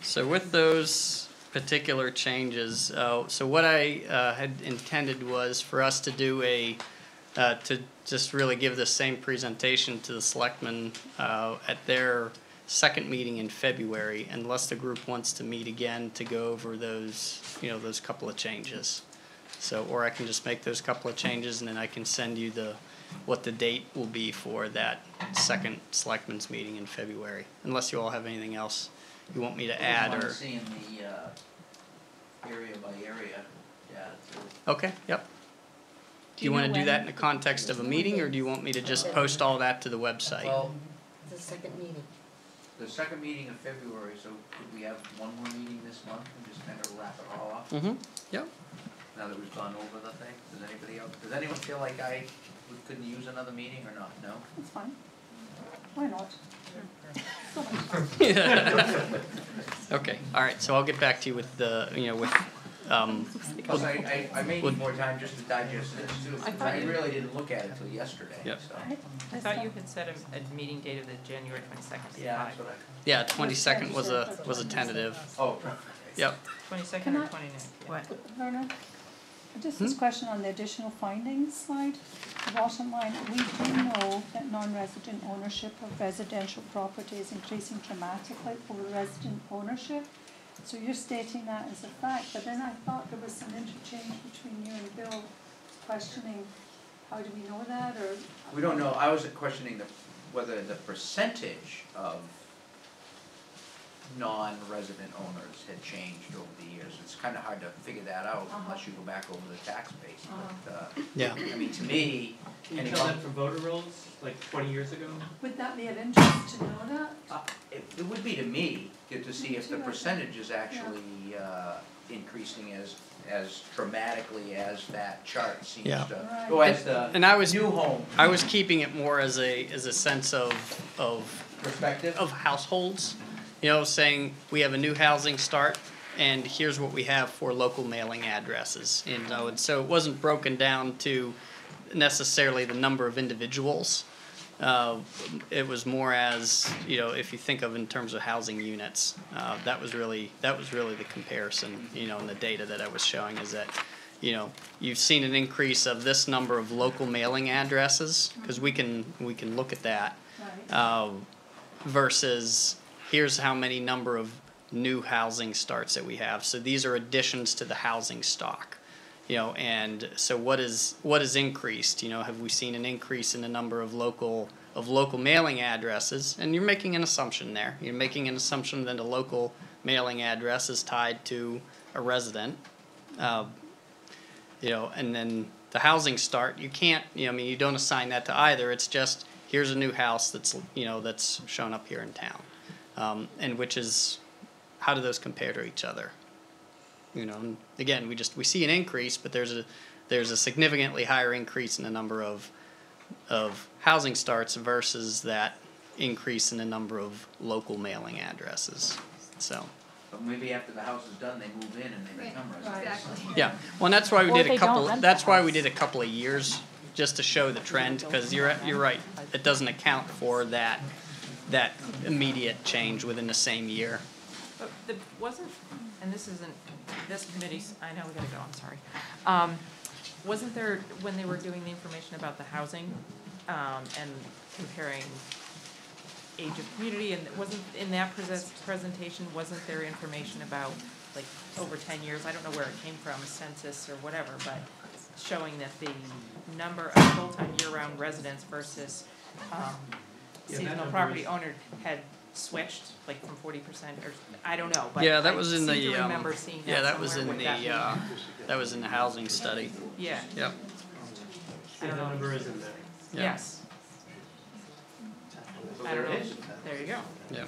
So with those particular changes, so what I had intended was for us to do to just really give the same presentation to the selectmen at their second meeting in February, unless the group wants to meet again to go over those, those couple of changes. So, or I can just make those couple of changes and then I can send you what the date will be for that second selectmen's meeting in February, unless you all have anything else you want me to add or. Seeing the area by area data too. Okay, yep. Do you want to do that in the context of a meeting, or do you want me to just post all that to the website? Well, The second meeting. the second meeting of February, so could we have one more meeting this month and just kind of wrap it all up? Mm-hmm, yep. Now that we've gone over the thing, does anyone feel like we couldn't use another meeting or not? No? That's fine. Why not? Okay, all right, so I'll get back to you with Because I may need more time just to digest this too, because I really didn't look at it till yesterday, Yep. so. I thought you had set a meeting date of the January 22nd. Yeah, that's what I. Yeah, 22nd was a tentative. Oh. Yep. 22nd Can or I- 29th? What? Verna, just this question on the additional findings slide, the bottom line, we do know that non-resident ownership of residential property is increasing dramatically over resident ownership. So you're stating that as a fact, but then I thought there was some interchange between you and Bill questioning, how do we know that, or? We don't know, I was questioning whether the percentage of non-resident owners had changed over the years. It's kind of hard to figure that out unless you go back over the tax base, but, Yeah. I mean, to me, Can you tell that from voter rolls, like 20 years ago? Would that be of interest to know that? it would be to me, to see if the percentage is actually increasing as dramatically as that chart seems Yeah. to. Or as the And I was new home I was keeping it more as a sense of perspective. of households, saying we have a new housing start and here's what we have for local mailing addresses, and so it wasn't broken down to necessarily the number of individuals. It was more as, if you think of in terms of housing units, that was really the comparison, and the data that I was showing is that, you've seen an increase of this number of local mailing addresses, because we can look at that, versus here's how many number of new housing starts that we have. So these are additions to the housing stock. And so what is increased? Have we seen an increase in the number of local mailing addresses? And you're making an assumption there. You're making an assumption that a local mailing address is tied to a resident. And then the housing start, you can't. You don't assign that to either. It's just here's a new house that's shown up here in town, and which is how do those compare to each other? And again, we see an increase, but there's a significantly higher increase in the number of housing starts versus that increase in the number of local mailing addresses. So. But maybe after the house is done, they move in and they become residents. Exactly. Yeah, well, and that's why we Or did they a couple. don't rent That's the why house. we did a couple of years, just to show the trend. Because you're right, it doesn't account for that immediate change within the same year. But wasn't, and this isn't, this committee's, I know we gotta go, I'm sorry. Wasn't there, when they were doing the information about the housing, and comparing age of community, and wasn't, in that presentation, wasn't there information about, like, over 10 years, I don't know where it came from, census or whatever, but showing that the number of full-time year-round residents versus, seasonal property owner had switched, like from 40%, or, I don't know, but Yeah, that I was in the, seem to remember seeing yeah, that that was in somewhere the, with that. that was in the housing study. Yeah. Yep. See, the number is in there. Yes. I don't know, there you go. Yeah.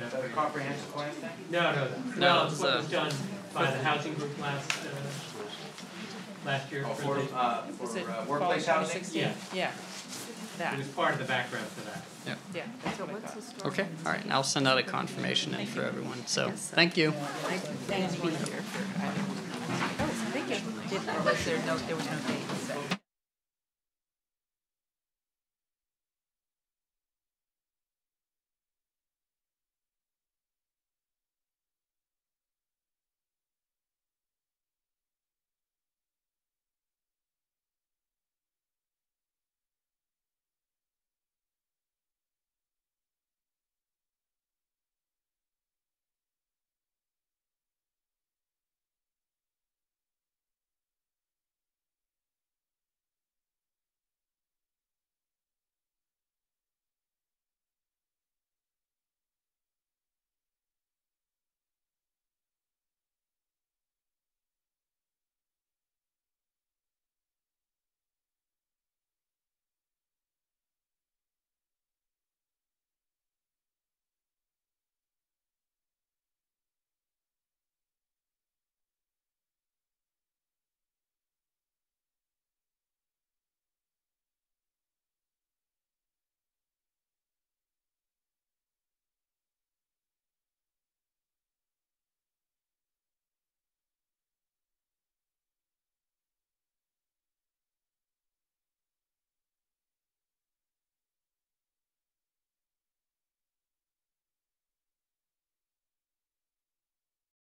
Is that a comprehensive plan thing? No, No, it's it's, what was done by the housing group last year. Oh, for the- Is it fall workplace housing? 2016? Yeah. Yeah, that, It was part of the background for that. Yep. yeah, that's what I thought. Okay, all right, and I'll send out a confirmation in for everyone, so, thank you. Thank you. Oh, thank you. Was there no, there was no date?